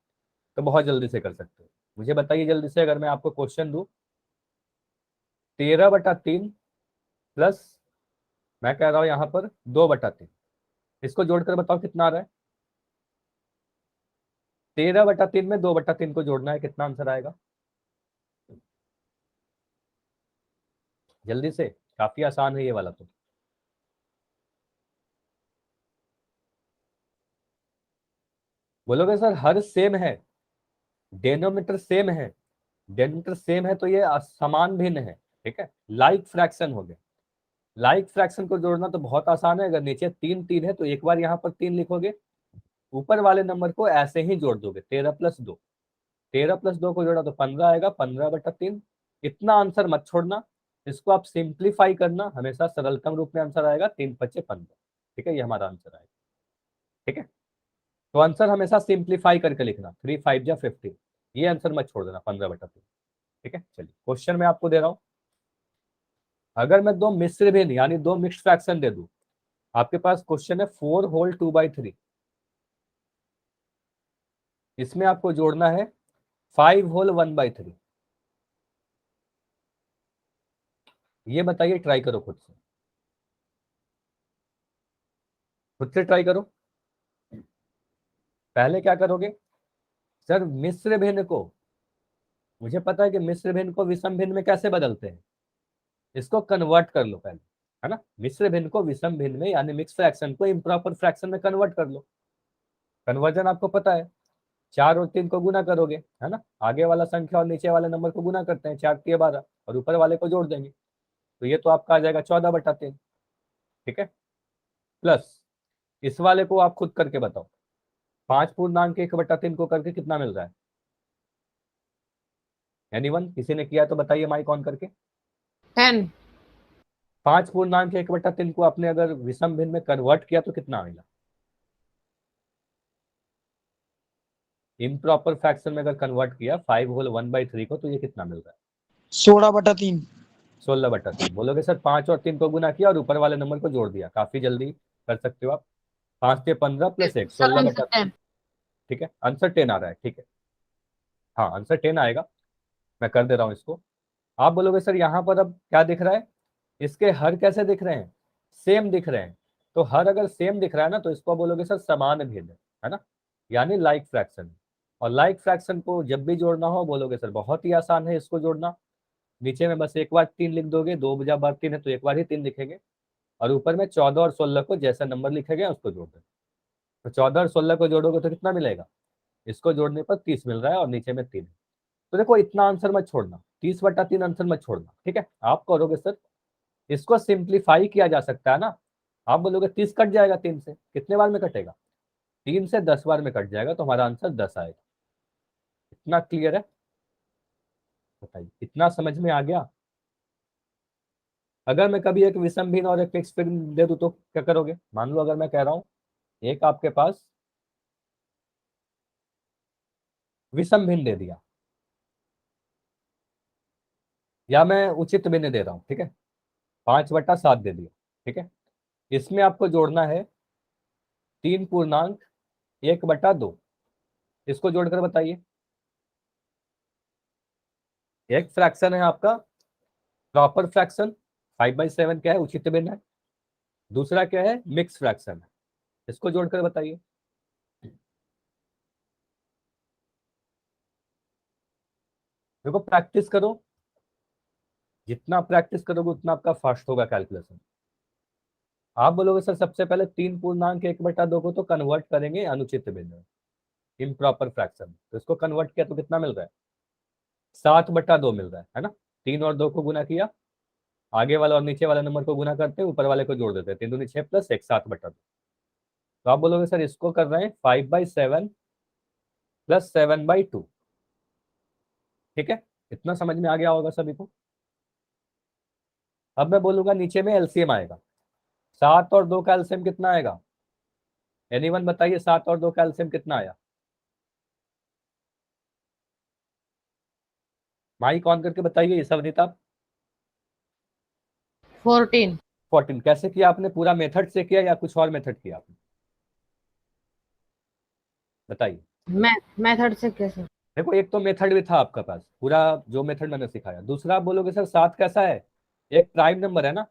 तो बहुत जल्दी से कर सकते हो। मुझे बताइए जल्दी से, अगर मैं आपको क्वेश्चन दूं 13/3 प्लस मैं कह रहा हूं यहां पर 2/3, इसको जोड़कर बताओ कितना आ रहा है। 13/3 में 2/3 को जोड़ना है, कितना आंसर आएगा जल्दी से, काफी आसान है ये वाला तो। बोलोगे सर हर सेम है, डेनोमीटर सेम है, डेनोमीटर सेम है तो ये समान भिन्न है, ठीक है, लाइक फ्रैक्शन हो गया। लाइक फ्रैक्शन को जोड़ना तो बहुत आसान है, अगर नीचे 3 3 है तो एक बार यहाँ पर 3 लिखोगे, ऊपर वाले नंबर को ऐसे ही जोड़ दोगे, 13+2, 13+2 को जोड़ा तो 15 आएगा, 15/3। इतना आंसर मत छोड़ना, इसको आप सिंप्लीफाई करना, हमेशा सरलतम रूप में आंसर आएगा, 3×5 = 15, ठीक है, ये हमारा आंसर आएगा, ठीक है। तो आंसर हमेशा सिंप्लीफाई करके लिखना, 3 5 जा 15, ये आंसर मत छोड़ देना 15/3, ठीक है। चलिए क्वेश्चन मैं आपको दे रहा हूं, अगर मैं दो मिश्र भिन्न यानी दो मिक्स्ड फ्रैक्शन दे दूं, आपके पास क्वेश्चन है 4 होल 2/3, इसमें आपको जोड़ना है 5 होल 1/3। ये बताइए, ट्राई करो खुद से ट्राई करो। पहले क्या करोगे, सर मिश्र भिन्न को, मुझे पता है कि मिश्र भिन्न को विषम भिन्न में कैसे बदलते हैं, इसको कन्वर्ट कर लो पहले, है ना। मिश्र भिन्न को विषम भिन्न में यानी मिक्स फ्रैक्शन को इम्प्रॉपर फ्रैक्शन में कन्वर्ट कर लो। कन्वर्जन आपको पता है, 4 और 3 को गुना करोगे, है ना, आगे वाला संख्या और नीचे वाले नंबर को गुना करते हैं, 4 3 12 और ऊपर वाले को जोड़ देंगे, तो ये तो आपका आ जाएगा 14/3, ठीक है। प्लस इस वाले को आप खुद करके बताओ, 5 पूर्णांक 1/3 को करके कितना मिल रहा है। एनीवन, किसी ने किया तो बताइए माइक ऑन करके। 10। 5 पूर्णांक 1/3 को आपने अगर विषम भिन्न में कन्वर्ट किया तो कितना आएगा, इम्प्रॉपर फ्रैक्शन में अगर कन्वर्ट किया 5 होल 1/3 को, तो ये कितना मिल रहा है, 16/3। 16/3। बोलोगे सर 5 और 3 को गुना किया और ऊपर वाले नंबर को जोड़ दिया, काफी जल्दी कर सकते हो आप। 5 के 15 प्लस 1 16 बटा 10. ठीक है, आंसर 10 आ रहा है। ठीक है, हाँ आंसर 10 आएगा। मैं कर दे रहा हूँ इसको। आप बोलोगे सर यहाँ पर अब क्या दिख रहा है, इसके हर कैसे दिख रहे हैं, सेम दिख रहे हैं। तो हर अगर सेम दिख रहा है ना तो इसको बोलोगे सर समान भेद है ना, यानी लाइक फ्रैक्शन। और लाइक फ्रैक्शन को जब भी जोड़ना हो बोलोगे सर बहुत ही आसान है इसको जोड़ना। नीचे में बस एक बार 3 लिख दोगे, 2 बार 3 है तो एक बार ही 3 लिखेंगे, और ऊपर में 14 और 16 को जैसा नंबर लिखे गए उसको जोड़ दें। तो 14 और 16 को जोड़ोगे तो कितना मिलेगा, इसको जोड़ने पर 30 मिल रहा है और नीचे में 3। तो देखो इतना आंसर मत छोड़ना, 30/3 आंसर मत छोड़ना। ठीक है, आप करोगे सर इसको सिंप्लीफाई किया जा सकता है ना। आप बोलोगे 30 कट जाएगा 3 से, कितने बार में कटेगा, 3 से 10 बार में कट जाएगा, तो हमारा आंसर 10 आएगा। इतना क्लियर है, बताइए इतना समझ में आ गया। अगर मैं कभी एक विषम भिन्न और एक फिक्स भिन्न दे दूं तो क्या करोगे, मान लो अगर मैं कह रहा हूं एक आपके पास विषम भिन्न दे दिया, या मैं उचित भिन्न दे रहा हूं, ठीक है 5/7 दे दिया, ठीक है इसमें आपको जोड़ना है 3 पूर्णांक 1/2, इसको जोड़कर बताइए। एक फ्रैक्शन है आपका प्रॉपर फ्रैक्शन, 5/7 क्या है, उचित भिन्न है। दूसरा क्या है, मिक्स फ्रैक्शन है, इसको जोड़कर बताइए। देखो प्रैक्टिस करो, जितना प्रैक्टिस करोगे उतना आपका फास्ट होगा कैलकुलेशन। आप बोलोगे सर सबसे पहले 3 पूर्णांक 1/2 को तो कन्वर्ट करेंगे अनुचित भिन्न, इम्प्रॉपर फ्रैक्शन, तो इसको कन्वर्ट किया तो कितना मिल रहा है, 7/2 मिल रहा है ना। 3 और 2 को गुना किया, आगे वाला और नीचे वाला नंबर को गुना करते हैं, ऊपर वाले को जोड़ देते हैं, 3 दूनी 6 प्लस 1 7/2। तो आप बोलोगे सर इसको कर रहे हैं 5/7 प्लस 7/2। ठीक है, इतना समझ में आ गया होगा सभी को। अब मैं बोलूंगा नीचे में एलसीएम आएगा, 7 और 2 का एलसीएम कितना आएगा, एनीवन बताइए 7 और 2 का एलसीएम कितना आया। माइक ऑन करके बताइए ये सवनीत आप। 14. 14 कैसे किया आपने, पूरा मेथड से किया या कुछ और मेथड किया आपने, बताइए। मेथड से कैसे? देखो एक तो मेथड भी था आपका पास पूरा, जो मेथड मैंने सिखाया। दूसरा आप बोलोगे सर 7 कैसा है, एक प्राइम नंबर है ना।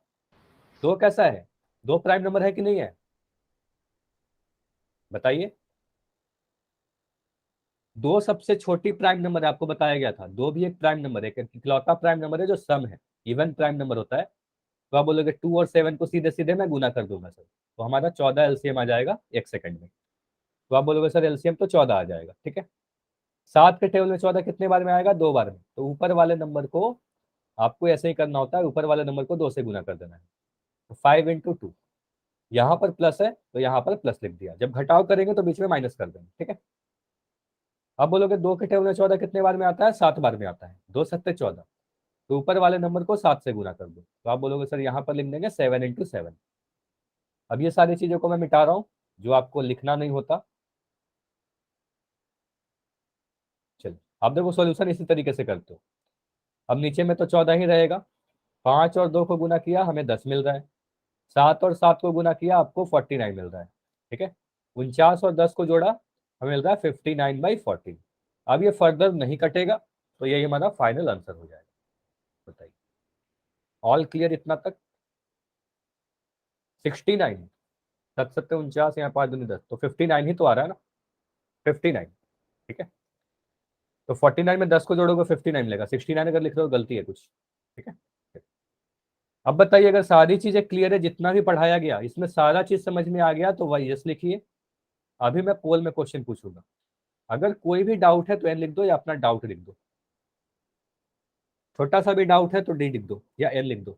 2 कैसा है, 2 प्राइम नंबर है कि नहीं है, बताइए। 2 सबसे छोटी प्राइम नंबर है, आपको बताया गया था। 2 भी एक प्राइम नंबर है, एक इकलौता प्राइम नंबर है जो सम है, इवन प्राइम नंबर होता है। तो आप बोलोगे 2 और 7 को सीधे सीधे मैं गुना कर दूंगा सर, तो हमारा 14 एलसीएम आ जाएगा 1 सेकंड में। तो आप बोलोगे सर एलसीएम तो 14 आ जाएगा, ठीक है। 7 के टेबल में 14 कितने बार में आएगा, 2 बार में। तो ऊपर वाले नंबर को आपको ऐसे ही करना होता है, ऊपर वाले नंबर को 2 से गुना कर देना है। तो 5 × 2, यहाँ पर प्लस है तो यहाँ पर प्लस लिख दिया, जब घटाव करेंगे तो बीच में माइनस कर देंगे, ठीक है। अब बोलोगे 2 के टेबल में 14 कितने बार में आता है, 7 बार में आता है, 2×7 = 14। तो ऊपर वाले नंबर को 7 से गुना कर दो, तो आप बोलोगे सर यहाँ पर लिख देंगे 7 × 7। अब ये सारी चीजों को मैं मिटा रहा हूँ जो आपको लिखना नहीं होता। चलिए अब देखो सॉल्यूशन इसी तरीके से करते हो। अब नीचे में तो 14 ही रहेगा, 5 और 2 को गुना किया हमें 10 मिल रहा है, 7 और 7 को गुना किया आपको 49 मिल रहा है, ठीक है। 49 और 10 को जोड़ा हमें मिल रहा है 59/14। अब ये फर्दर नहीं कटेगा, तो यही हमारा फाइनल आंसर हो जाएगा। बताइए, ऑल क्लियर इतना तक। 69, 7 7 49, यहाँ 5 दूनी 10, तो 59 ही तो आ रहा है ना, 59, ठीक है। तो 49 में 10 को जोड़ोगे 59 मिलेगा, 69 अगर लिख रहे हो गलती है कुछ, ठीक है। अब बताइए अगर सारी चीजें क्लियर है, जितना भी पढ़ाया गया इसमें सारा चीज समझ में आ गया तो वही यस लिखिए। अभी मैं पोल में क्वेश्चन पूछूंगा, अगर कोई भी डाउट है तो एन लिख दो या अपना डाउट लिख दो, छोटा सा भी डाउट है तो डी लिख दो या एन लिख दो।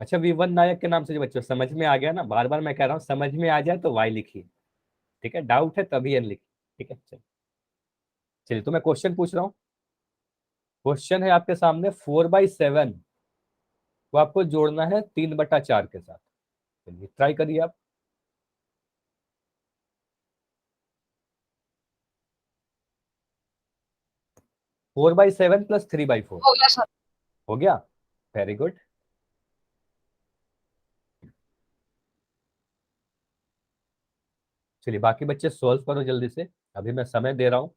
अच्छा विवन नायक के नाम से जो बच्चों समझ में आ गया ना, बार बार मैं कह रहा हूँ समझ में आ जाए तो वाई लिखिए, ठीक है, डाउट है तभी एन लिखिए, ठीक है। चलिए तो मैं क्वेश्चन पूछ रहा हूँ। क्वेश्चन है आपके सामने 4/7 को आपको जोड़ना है 3/4 के साथ। चलिए ट्राई करिए आप। 4/7 प्लस 3/4 हो गया सर। हो गया, वेरी गुड। चलिए बाकी बच्चे सॉल्व करो जल्दी से, अभी मैं समय दे रहा हूं।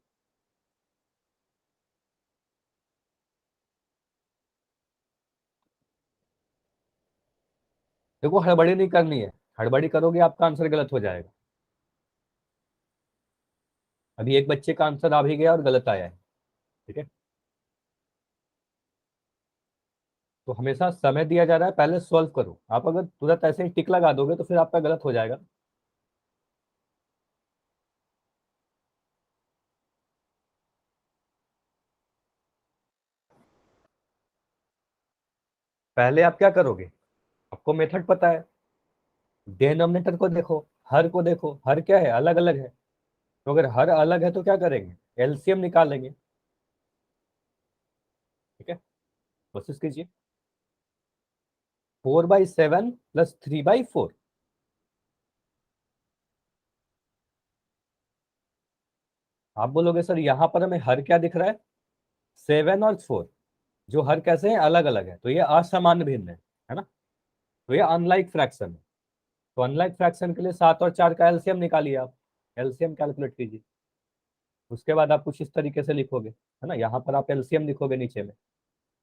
देखो हड़बड़ी नहीं करनी है, हड़बड़ी करोगे आपका आंसर गलत हो जाएगा। अभी एक बच्चे का आंसर आ भी गया और गलत आया है, ठीक है। तो हमेशा समय दिया जा रहा है, पहले सॉल्व करो। आप अगर तुरंत ऐसे ही टिक लगा दोगे तो फिर आपका गलत हो जाएगा। पहले आप क्या करोगे, आपको मेथड पता है, डिनोमिनेटर को देखो, हर को देखो, हर क्या है, अलग अलग है। तो अगर हर अलग है तो क्या करेंगे, एलसीएम निकालेंगे, ठीक है। कोशिश कीजिए, 4/7 प्लस 3/4। आप बोलोगे सर यहाँ पर हमें हर क्या दिख रहा है, 7 और 4, जो हर कैसे हैं, अलग अलग है, तो ये असमान भिन्न है ना। तो ये अनलाइक फ्रैक्शन है। तो अनलाइक फ्रैक्शन के लिए 7 और 4 का एलसीएम निकालिए, आप एलसीएम कैलकुलेट कीजिए। उसके बाद आप कुछ इस तरीके से लिखोगे, है ना, यहाँ पर आप एलसीएम लिखोगे नीचे में,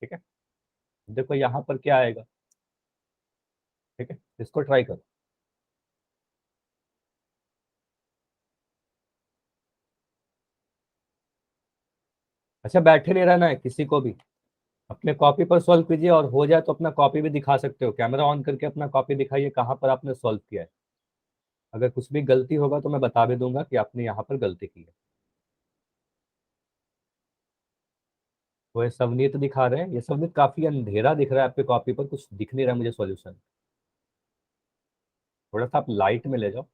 ठीक है। देखो यहाँ पर क्या आएगा, ठीक है, इसको ट्राई करो। अच्छा बैठे नहीं रहना है किसी को भी, अपने कॉपी पर सॉल्व कीजिए, और हो जाए तो अपना कॉपी भी दिखा सकते हो, कैमरा ऑन करके अपना कॉपी दिखाइए कहाँ पर आपने सॉल्व किया है। अगर कुछ भी गलती होगा तो मैं बता भी दूंगा कि आपने यहाँ पर गलती की है। वो ये सवनीत दिखा रहे हैं, ये सवनीत काफी अंधेरा दिख रहा है आपके कॉपी पर, कुछ दिख नहीं रहा मुझे सॉल्यूशन। थोड़ा सा आप लाइट में ले जाओ।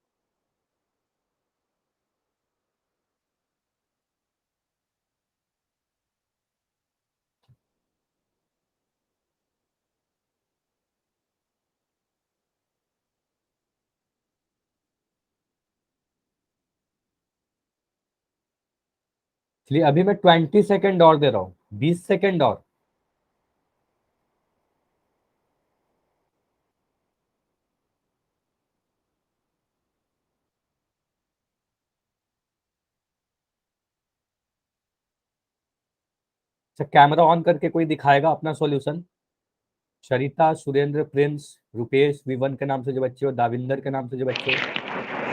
इसलिए अभी मैं 20 सेकेंड और दे रहा हूँ, 20 सेकेंड और। अच्छा कैमरा ऑन करके कोई दिखाएगा अपना सॉल्यूशन। शरिता, सुरेंद्र, प्रिंस, रुपेश, विवन के नाम से जो बच्चे हो, दाविंदर के नाम से जो बच्चे हो।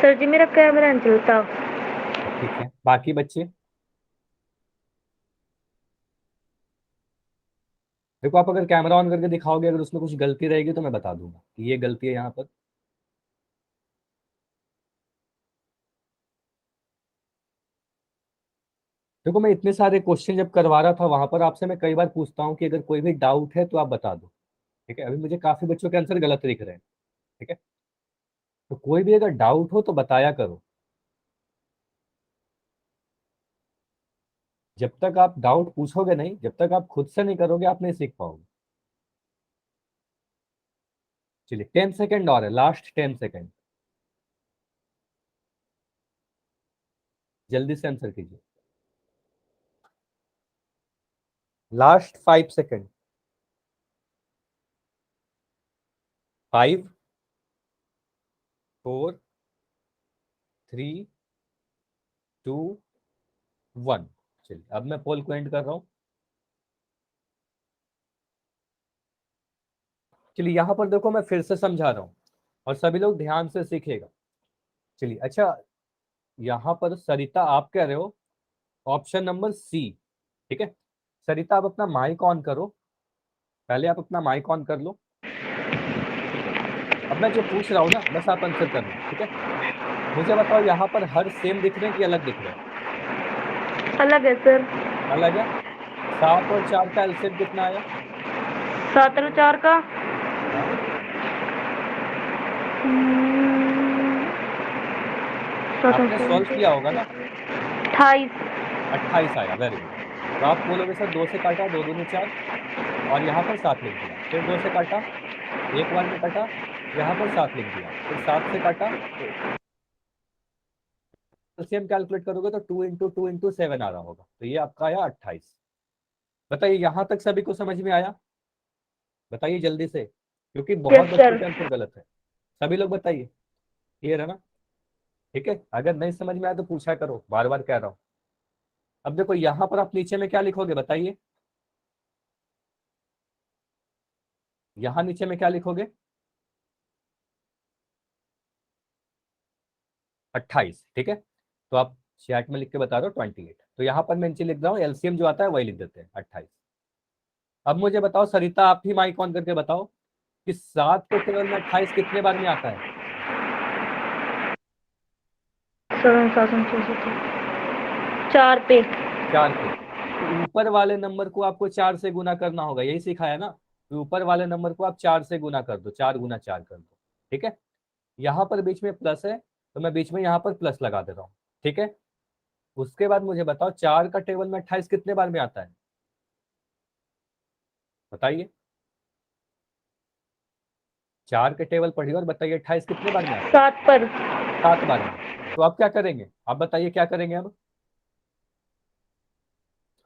सर जी मेरा कैमरा नहीं चलता। ठीक है, बाकी बच्चे देखो, आप अगर कैमरा ऑन करके दिखाओगे, अगर उसमें कुछ गलती रहेगी तो मैं बता दूंगा कि ये गलती है यहाँ पर। देखो मैं इतने सारे क्वेश्चन जब करवा रहा था वहां पर आपसे मैं कई बार पूछता हूँ कि अगर कोई भी डाउट है तो आप बता दो, ठीक है। अभी मुझे काफी बच्चों के आंसर गलत दिख रहे हैं, ठीक है। तो कोई भी अगर डाउट हो तो बताया करो। जब तक आप डाउट पूछोगे नहीं, जब तक आप खुद से नहीं करोगे, आप नहीं सीख पाओगे। चलिए 10 सेकेंड और है, लास्ट 10 सेकेंड, जल्दी से आंसर कीजिए। Last 5 second, 5, 4, 3, 2, 1। चलिए अब मैं पोल को एंड कर रहा हूँ। चलिए यहाँ पर देखो मैं फिर से समझा रहा हूँ और सभी लोग ध्यान से सीखेगा। चलिए अच्छा, यहाँ पर सरिता आप कह रहे हो ऑप्शन नंबर सी, ठीक है। सरिता आप अपना माइक ऑन करो, पहले आप अपना माइक ऑन कर लो, ठीक है। अब मैं जो पूछ रहा हूँ ना बस आप आंसर करना, ठीक है। मुझे बताओ यहाँ पर हर सेम दिख रहे हैं कि अलग दिख रहे हैं? अलग है सर। अलग है। 7 और 4 का एलसीएम कितना आया? 7 और 4 का हाँ 7 और आपने सॉल्व किया होगा ना। 28। 28 आया, वेरी गुड। तो आप बोलोगे सर 2 से काटा, 2 दूनी 4, और यहाँ पर 7 लिख दिया, फिर 2 से काटा, एक बार में काटा, यहाँ पर 7 लिख दिया, फिर 7 से काटा, तो एलसीएम कैलकुलेट करोगे तो 2 × 2 × 7 आ रहा होगा, तो ये आपका आया 28। बताइए यहाँ तक सभी को समझ में आया? बताइए जल्दी से, क्योंकि बहुत यस बच्चों सर। के आंसर गलत है। सभी लोग बताइए, क्लियर है ना? ठीक है, अगर नहीं समझ में आया तो पूछा करो, बार बार कह रहा हूँ। अब देखो यहाँ पर आप नीचे में क्या लिखोगे बताइए, यहाँ नीचे में क्या लिखोगे? 28, ठीक है। तो आप चैट में लिख के बता दो 28। तो यहाँ पर मैं नीचे लिख रहा हूँ, एलसीएम जो आता है वही लिख देते हैं 28। अब मुझे बताओ सरिता, आप ही माइक ऑन करके बताओ कि 7 के टेबल में 28 कितने बार में आता है? 4 पे। 4 पे। तो ऊपर वाले नंबर को आपको 4 से गुना करना होगा, यही सिखाया ना। तो ऊपर वाले नंबर को आप 4 से गुना कर दो, 4 गुना 4 कर दो, ठीक है। यहाँ पर बीच में प्लस है तो मैं बीच में यहाँ पर प्लस लगा दे रहा हूँ, ठीक है। उसके बाद मुझे बताओ 4 का टेबल में 28 कितने बार में आता है, बताइए। 4 के टेबल पढ़िए और बताइए 28 कितने बार में आता है? 7 पर। 7 बार में। तो आप क्या करेंगे, आप बताइए क्या करेंगे अब?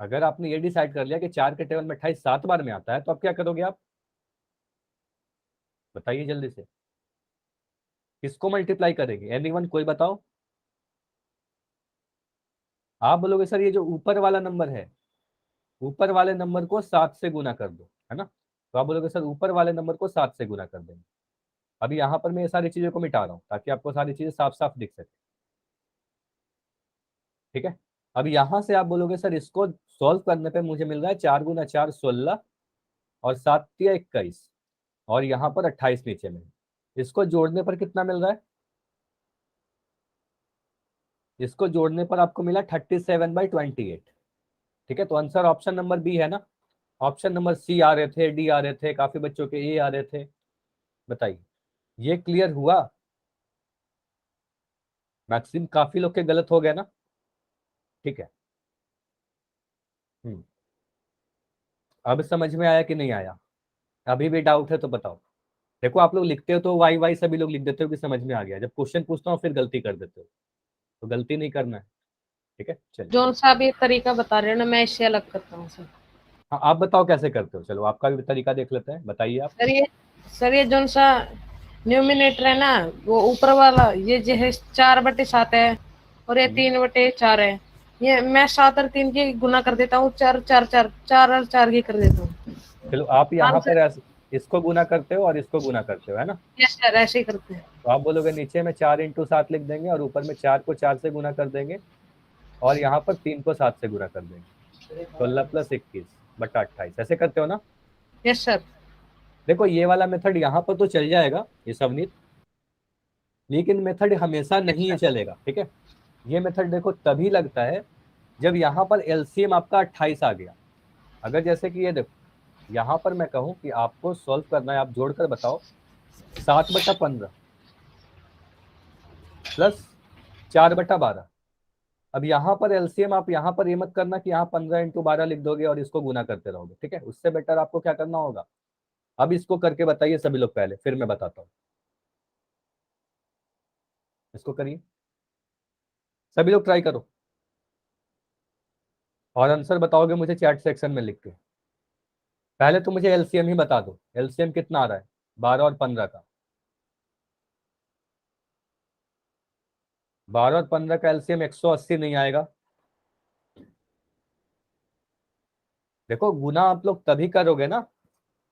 अगर आपने ये डिसाइड कर लिया कि 4 के टेबल में 28 7 बार में आता है, तो आप क्या करोगे आप? बताइए जल्दी से, किसको मल्टीप्लाई करेंगे? एनीवन, कोई बताओ। आप बोलोगे सर ये जो ऊपर वाला नंबर है, ऊपर वाले नंबर को 7 से गुना कर दो, है ना। तो आप बोलोगे सर ऊपर वाले नंबर को 7 से गुना कर देंगे। अभी यहाँ पर मैं ये सारी चीजों को मिटा रहा हूँ ताकि आपको सारी चीजें साफ साफ दिख सके, ठीक है। अब यहाँ से आप बोलोगे सर इसको सॉल्व करने पे मुझे मिल रहा है 4 गुना 4 16 और 7 या 21 और यहाँ पर 28 नीचे में। इसको जोड़ने पर कितना मिल रहा है? इसको जोड़ने पर आपको मिला 37/28, ठीक है। तो आंसर ऑप्शन नंबर बी है ना। ऑप्शन नंबर सी आ रहे थे, डी आ रहे थे, काफी बच्चों के ए आ रहे थे। बताइए, ये क्लियर हुआ? मैक्सिम काफी लोग के गलत हो गए ना, ठीक है। हम्म, अब समझ में आया कि नहीं आया? अभी भी डाउट है तो बताओ। देखो आप लोग लिखते हो तो वाई वाई सभी लोग लिख देते हो कि समझ में आ गया, जब क्वेश्चन पूछता हूँ फिर गलती कर देते हो, तो गलती नहीं करना है, ठीक है। चलिए, जोन सा भी तरीका बता रहे हो ना, मैं इससे अलग करता हूँ सर। हाँ आप बताओ कैसे करते हो, चलो आपका भी तरीका देख लेते हैं, बताइए आप। सर ये जोन सा न्यूमिनेटर है ना, वो ऊपर वाला ये जो है 4/7 है और ये 3/4 है। ये मैं 7 और 3 की गुना कर देता हूँ, 4 की कर देता हूँ। चलो आप यहाँ पर इसको गुना करते हो और इसको गुना करते हो, है ना। यस सर, ऐसे ही करते हैं। तो आप बोलोगे नीचे में 4 × 7 लिख देंगे और ऊपर में 4 को 4 से गुना कर देंगे और यहाँ पर 3 को 7 से गुना कर देंगे। 16+21/28, ऐसे करते हो ना। Yes sir. देखो ये वाला मेथड यहाँ पर तो चल जाएगा ये सबनीत, लेकिन मेथड हमेशा नहीं ये चलेगा, ठीक है। ये मेथड देखो तभी लगता है जब यहाँ पर एलसीएम आपका 28 आ गया। अगर जैसे कि ये देखो यहाँ पर मैं कहूँ कि आपको सॉल्व करना है, आप जोड़कर बताओ 7/15 प्लस 4/12। अब यहाँ पर एलसीएम आप यहाँ पर ये मत करना कि यहाँ 15 × 12 लिख दोगे और इसको गुना करते रहोगे, ठीक है। उससे बेटर आपको क्या करना होगा, अब इसको करके बताइए सभी लोग पहले, फिर मैं बताता हूँ। इसको करिए, सभी लोग ट्राई करो और आंसर बताओगे मुझे चैट सेक्शन में लिख के। पहले तो मुझे एलसीएम ही बता दो, एलसीएम कितना आ रहा है 12 और 15 का? 12 और 15 का एलसीएम 180 नहीं आएगा। देखो गुना आप लोग तभी करोगे ना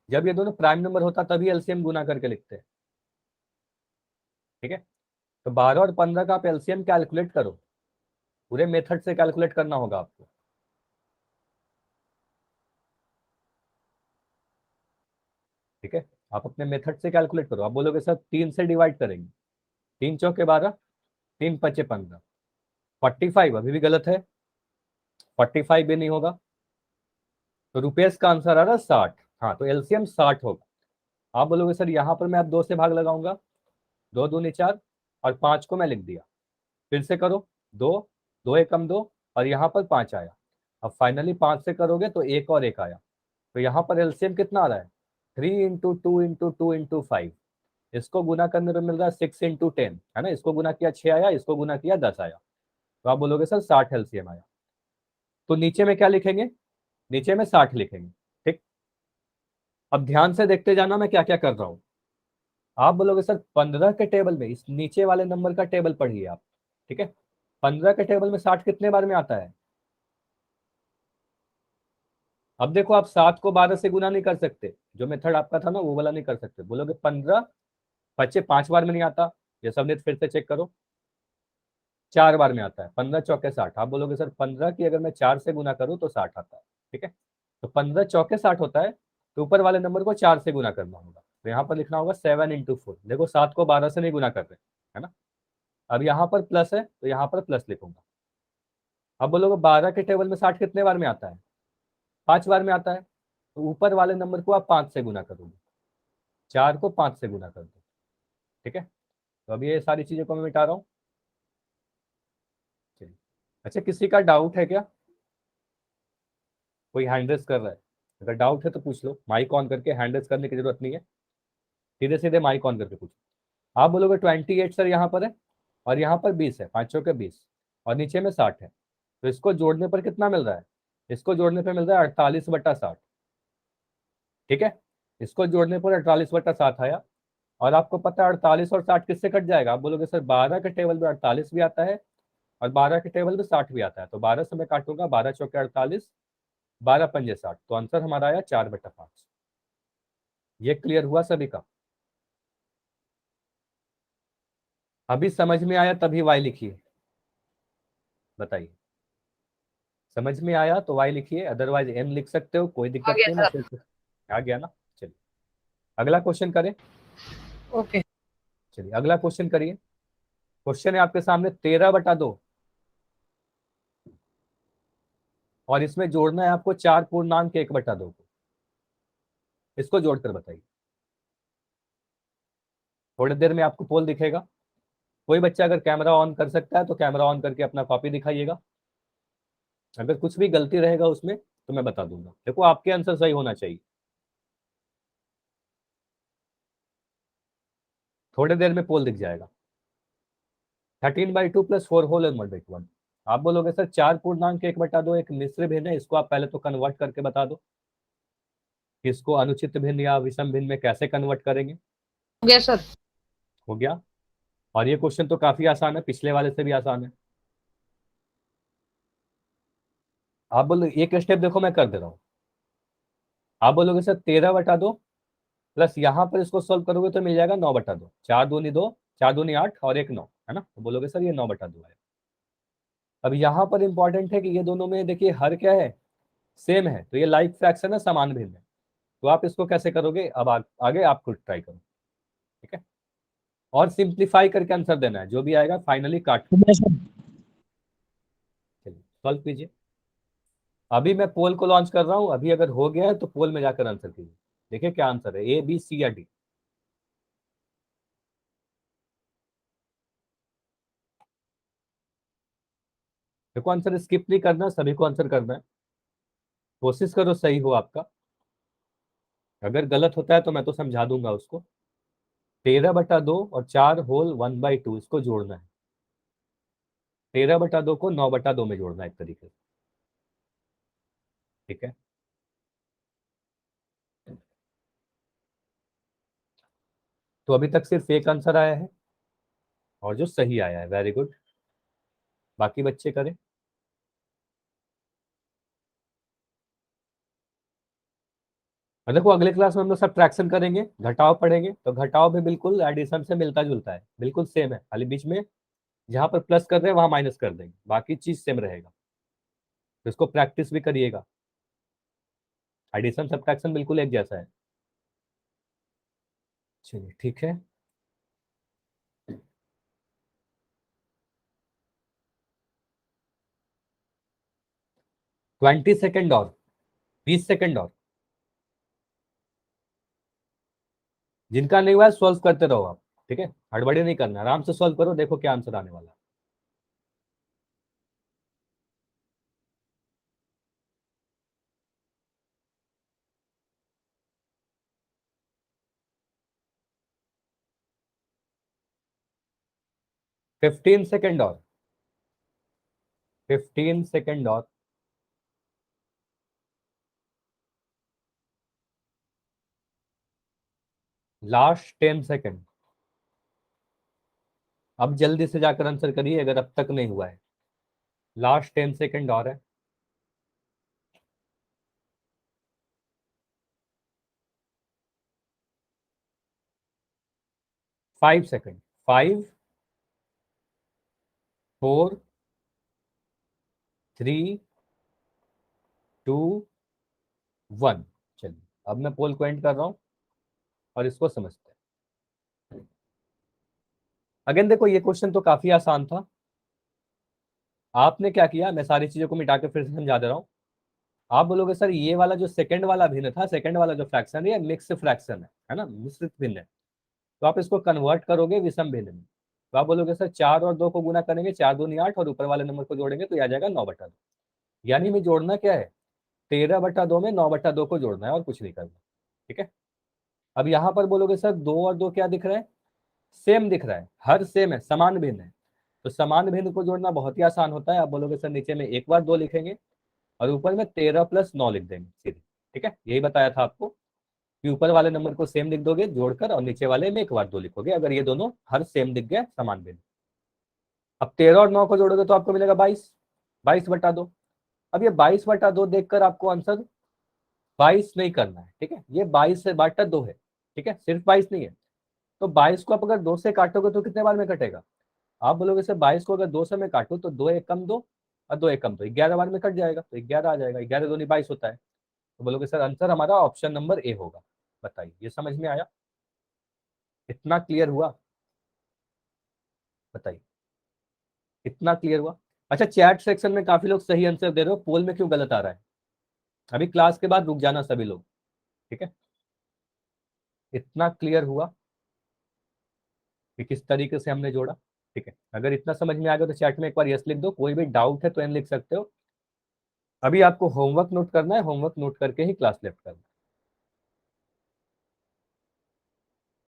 जब ये दोनों प्राइम नंबर होता, तभी एलसीएम गुना करके लिखते हैं, ठीक है। तो 12 और 15 का आप एलसीएम कैलकुलेट करो, पूरे मेथड से कैलकुलेट करना होगा आपको, ठीक है। आप अपने मेथड से कैलकुलेट करो। आप बोलोगे सर 3 से डिवाइड करेंगे, 3 चौके 12, 3 पचे 15, 45 अभी भी गलत है, 45 भी नहीं होगा। तो रुपीस का आंसर आ रहा है 60। हाँ तो एलसीएम 60 होगा। आप बोलोगे सर यहाँ पर मैं अब 2 से भाग लगाऊंगा, 2 दूनी 4 और 5 को मैं लिख दिया, फिर से करो, 2 2 एकम 2 और यहाँ पर 5 आया। अब फाइनली 5 से करोगे तो 1 और 1 आया। तो यहाँ पर एलसीएम कितना आ रहा है 3 × 2 × 2 × 5। इसको गुना करने पे मिल रहा है 6 × 10, है ना। इसको गुना किया 6 आया, इसको गुना किया 10 आया। तो आप बोलोगे सर 60 एलसीएम आया। तो नीचे में क्या लिखेंगे, नीचे में 60 लिखेंगे, ठीक। अब ध्यान से देखते जाना मैं क्या क्या कर रहा हूँ। आप बोलोगे सर 15 के टेबल में इस नीचे वाले नंबर का टेबल पढ़िए आप, ठीक है। 15 के टेबल में 60 कितने बार में आता है? अब देखो आप 7 को 12 से गुना नहीं कर सकते, जो मेथड आपका था ना वो वाला नहीं कर सकते। बोलोगे 15 बच्चे 5 बार में नहीं आता, ये सबने फिर से चेक करो, 4 बार में आता है। 15 चौके 60। आप बोलोगे सर 15 की अगर मैं 4 से गुना करूं तो 60 आता है। ठीक है, तो 15 चौके 60 होता है, तो ऊपर वाले नंबर को 4 से गुना करना होगा, तो यहाँ पर लिखना होगा 7 इंटू 4। देखो 7 को 12 से नहीं गुना कर रहे, है ना। अब यहाँ पर प्लस है तो यहाँ पर प्लस लिखूंगा। अब बोलोगे 12 के टेबल में 60 कितने बार में आता है? 5 बार में आता है, तो ऊपर वाले नंबर को आप 5 से गुना करोगे, 4 को 5 से गुना कर दो। ठीक है, तो अभी ये सारी चीजों को मैं मिटा रहा हूँ। चलिए, अच्छा किसी का डाउट है क्या? कोई हैंड रेस कर रहा है? अगर डाउट है तो पूछ लो, माइक ऑन करके, हैंड रेस करने की जरूरत नहीं है, सीधे सीधे माइक ऑन करके पूछो। आप बोलोगे 28 सर यहाँ पर है, और यहाँ पर 20 है, 5 चौके 20, और नीचे में 60 है, तो इसको जोड़ने पर कितना मिल रहा है? इसको जोड़ने पर मिल रहा है 48/60। ठीक है, इसको जोड़ने पर 48/60 आया। और आपको पता है 48 और 60 किससे कट जाएगा? आप बोलोगे सर 12 के टेबल में 48 भी आता है और 12 के टेबल में 60 भी आता है, तो 12 से मैं काटूंगा, 12 चौके 48, 12 पंजे 60, तो आंसर हमारा आया 4/5। ये क्लियर हुआ सभी का? अभी समझ में आया तभी वाई लिखिए, बताइए। समझ में आया तो वाई लिखिए, अदरवाइज एम लिख सकते हो, कोई आ दिक्कत गया नहीं। मैं सर। फिर से आ गया ना। चलिए अगला क्वेश्चन करें। ओके। चलिए अगला क्वेश्चन करिए। क्वेश्चन है आपके सामने 13/2, और इसमें जोड़ना है आपको 4 पूर्णांक 1/2 को। इसको जोड़कर बताइए। थोड़ी देर में आपको पोल दिखेगा, कोई बच्चा अगर कैमरा ऑन कर सकता है तो कैमरा ऑन करके अपना कॉपी दिखाइएगा। अगर कुछ भी गलती रहेगा उसमें तो मैं बता दूंगा। देखो आपके आंसर सही होना चाहिए। थोड़ी देर में पोल दिख जाएगा। 13/2 + 4 होल और 1/1। आप बोलोगे सर 4 पूर्णांक 1/2 एक मिश्र भिन्न है, इसको आप पहले तो कन्वर्ट करके बता दो कि इसको अनुचित भिन्न या विषम भिन्न में कैसे कन्वर्ट करेंगे। हो गया सर। हो गया। और ये क्वेश्चन तो काफी आसान है, पिछले वाले से भी आसान है। आप बोलो एक स्टेप देखो मैं कर दे रहा हूँ। आप बोलोगे सर 13/2 प्लस यहाँ पर इसको सोल्व करोगे तो मिल जाएगा 9/2। 4 दूनी 2, 4 दूनी 8 और एक 9, है ना। तो बोलोगे सर ये 9/2 है। अब यहाँ पर इंपॉर्टेंट है कि ये दोनों में देखिए हर क्या है, सेम है, तो ये लाइक फ्रैक्शन है, समान भिन्न है। तो आप इसको कैसे करोगे अब आगे आप खुद ट्राई करो। ठीक है, और सिंप्लीफाई करके आंसर देना है, जो भी आएगा फाइनली काट। चलिए सॉल्व कीजिए। अभी मैं पोल को लॉन्च कर रहा हूं, अभी अगर हो गया है तो पोल में जाकर आंसर कीजिए। देखिए क्या आंसर है, ए बी सी या डी। देखो आंसर स्किप नहीं करना, सभी को आंसर करना है। कोशिश करो सही हो आपका, अगर गलत होता है तो मैं तो समझा दूंगा उसको। 13/2 और 4 होल 1/2 इसको जोड़ना है। 13/2 को 9/2 में जोड़ना है एक तरीके से। ठीक है, तो अभी तक सिर्फ एक आंसर आया है और जो सही आया है, वेरी गुड। बाकी बच्चे करें। और देखो अगले क्लास में हम लोग सब्ट्रैक्शन करेंगे, घटाव पढ़ेंगे, तो घटाव भी बिल्कुल एडिशन से मिलता जुलता है, बिल्कुल सेम है, खाली बीच में जहां पर प्लस कर रहे हैं वहां माइनस कर देंगे, बाकी चीज सेम रहेगा। तो इसको प्रैक्टिस भी करिएगा। एडिशन सब्ट्रैक्शन बिल्कुल एक जैसा है। चलिए ठीक है। 20 सेकेंड और, 20 सेकेंड और। जिनका नहीं हुआ सॉल्व करते रहो आप। ठीक है, हड़बड़ी नहीं करना, आराम से सॉल्व करो, देखो क्या आंसर आने वाला है। फिफ्टीन सेकेंड और, 15 सेकेंड और। Last 10 second. अब जल्दी से जाकर आंसर करिए अगर अब तक नहीं हुआ है, लास्ट 10 सेकंड और है। Five second, 5 4 3 2 1। चलिए अब मैं पोल को एंड कर रहा हूं और इसको समझते हैं। अगेन देखो ये क्वेश्चन तो काफी आसान था। आपने क्या किया, मैं सारी चीजों को मिटा के फिर से समझा दे रहा हूं। आप बोलोगे सर ये वाला जो सेकंड वाला भिन्न था, सेकंड वाला जो फ्रैक्शन है मिक्स फ्रैक्शन है ना, मिश्रित भिन्न है, तो आप इसको कन्वर्ट करोगे विषम भिन्न में। तो आप बोलोगे सर 4 और 2 को गुना करेंगे, 4 दूनी 8 और ऊपर वाले नंबर को जोड़ेंगे तो आ जाएगा 9/2। यानी में जोड़ना क्या है, 13/2 में 9/2 को जोड़ना है और कुछ नहीं करना। ठीक है। अब यहाँ पर बोलोगे सर 2 और 2 क्या दिख रहा है, सेम दिख रहा है, हर सेम है, समान भिन्न है। तो समान भिन्न को जोड़ना बहुत ही आसान होता है। आप बोलोगे सर नीचे में एक बार 2 लिखेंगे और ऊपर में 13 + 9 लिख देंगे सीधे। ठीक है, यही बताया था आपको कि ऊपर वाले नंबर को सेम लिख दोगे जोड़कर और नीचे वाले में एक बार 2 लिखोगे अगर ये दोनों हर सेम दिख गए, समान भिन्न। अब 13 और 9 को जोड़ोगे तो आपको मिलेगा 22, 22/2। अब ये 22/2 देखकर आपको आंसर 22 नहीं करना है। ठीक है, ये 22/2 है। ठीक है, सिर्फ 22 नहीं है। तो 22 को आप अगर 2 से काटोगे तो कितने बार में कटेगा, आप बोलोगे सर 22 को अगर 2 से मैं काटूं तो 2 एक कम 2 और 2 एक कम 2, 11 बार में कट जाएगा, तो 11 आ जाएगा, 11 दूनी 22 होता है। तो बोलोगे सर आंसर हमारा ऑप्शन नंबर ए होगा। बताइए ये समझ में आया, इतना क्लियर हुआ, बताइए इतना क्लियर हुआ। अच्छा चैट सेक्शन में काफी लोग सही आंसर दे रहे हो, पोल में क्यों गलत आ रहा है, अभी क्लास के बाद रुक जाना सभी लोग। ठीक है, इतना क्लियर हुआ कि किस तरीके से हमने जोड़ा। ठीक है, अगर इतना समझ में आ गया तो चैट में एक बार यस लिख दो, कोई भी डाउट है तो एन लिख सकते हो। अभी आपको होमवर्क नोट करना है, होमवर्क नोट करके ही क्लास लेफ्ट करना है।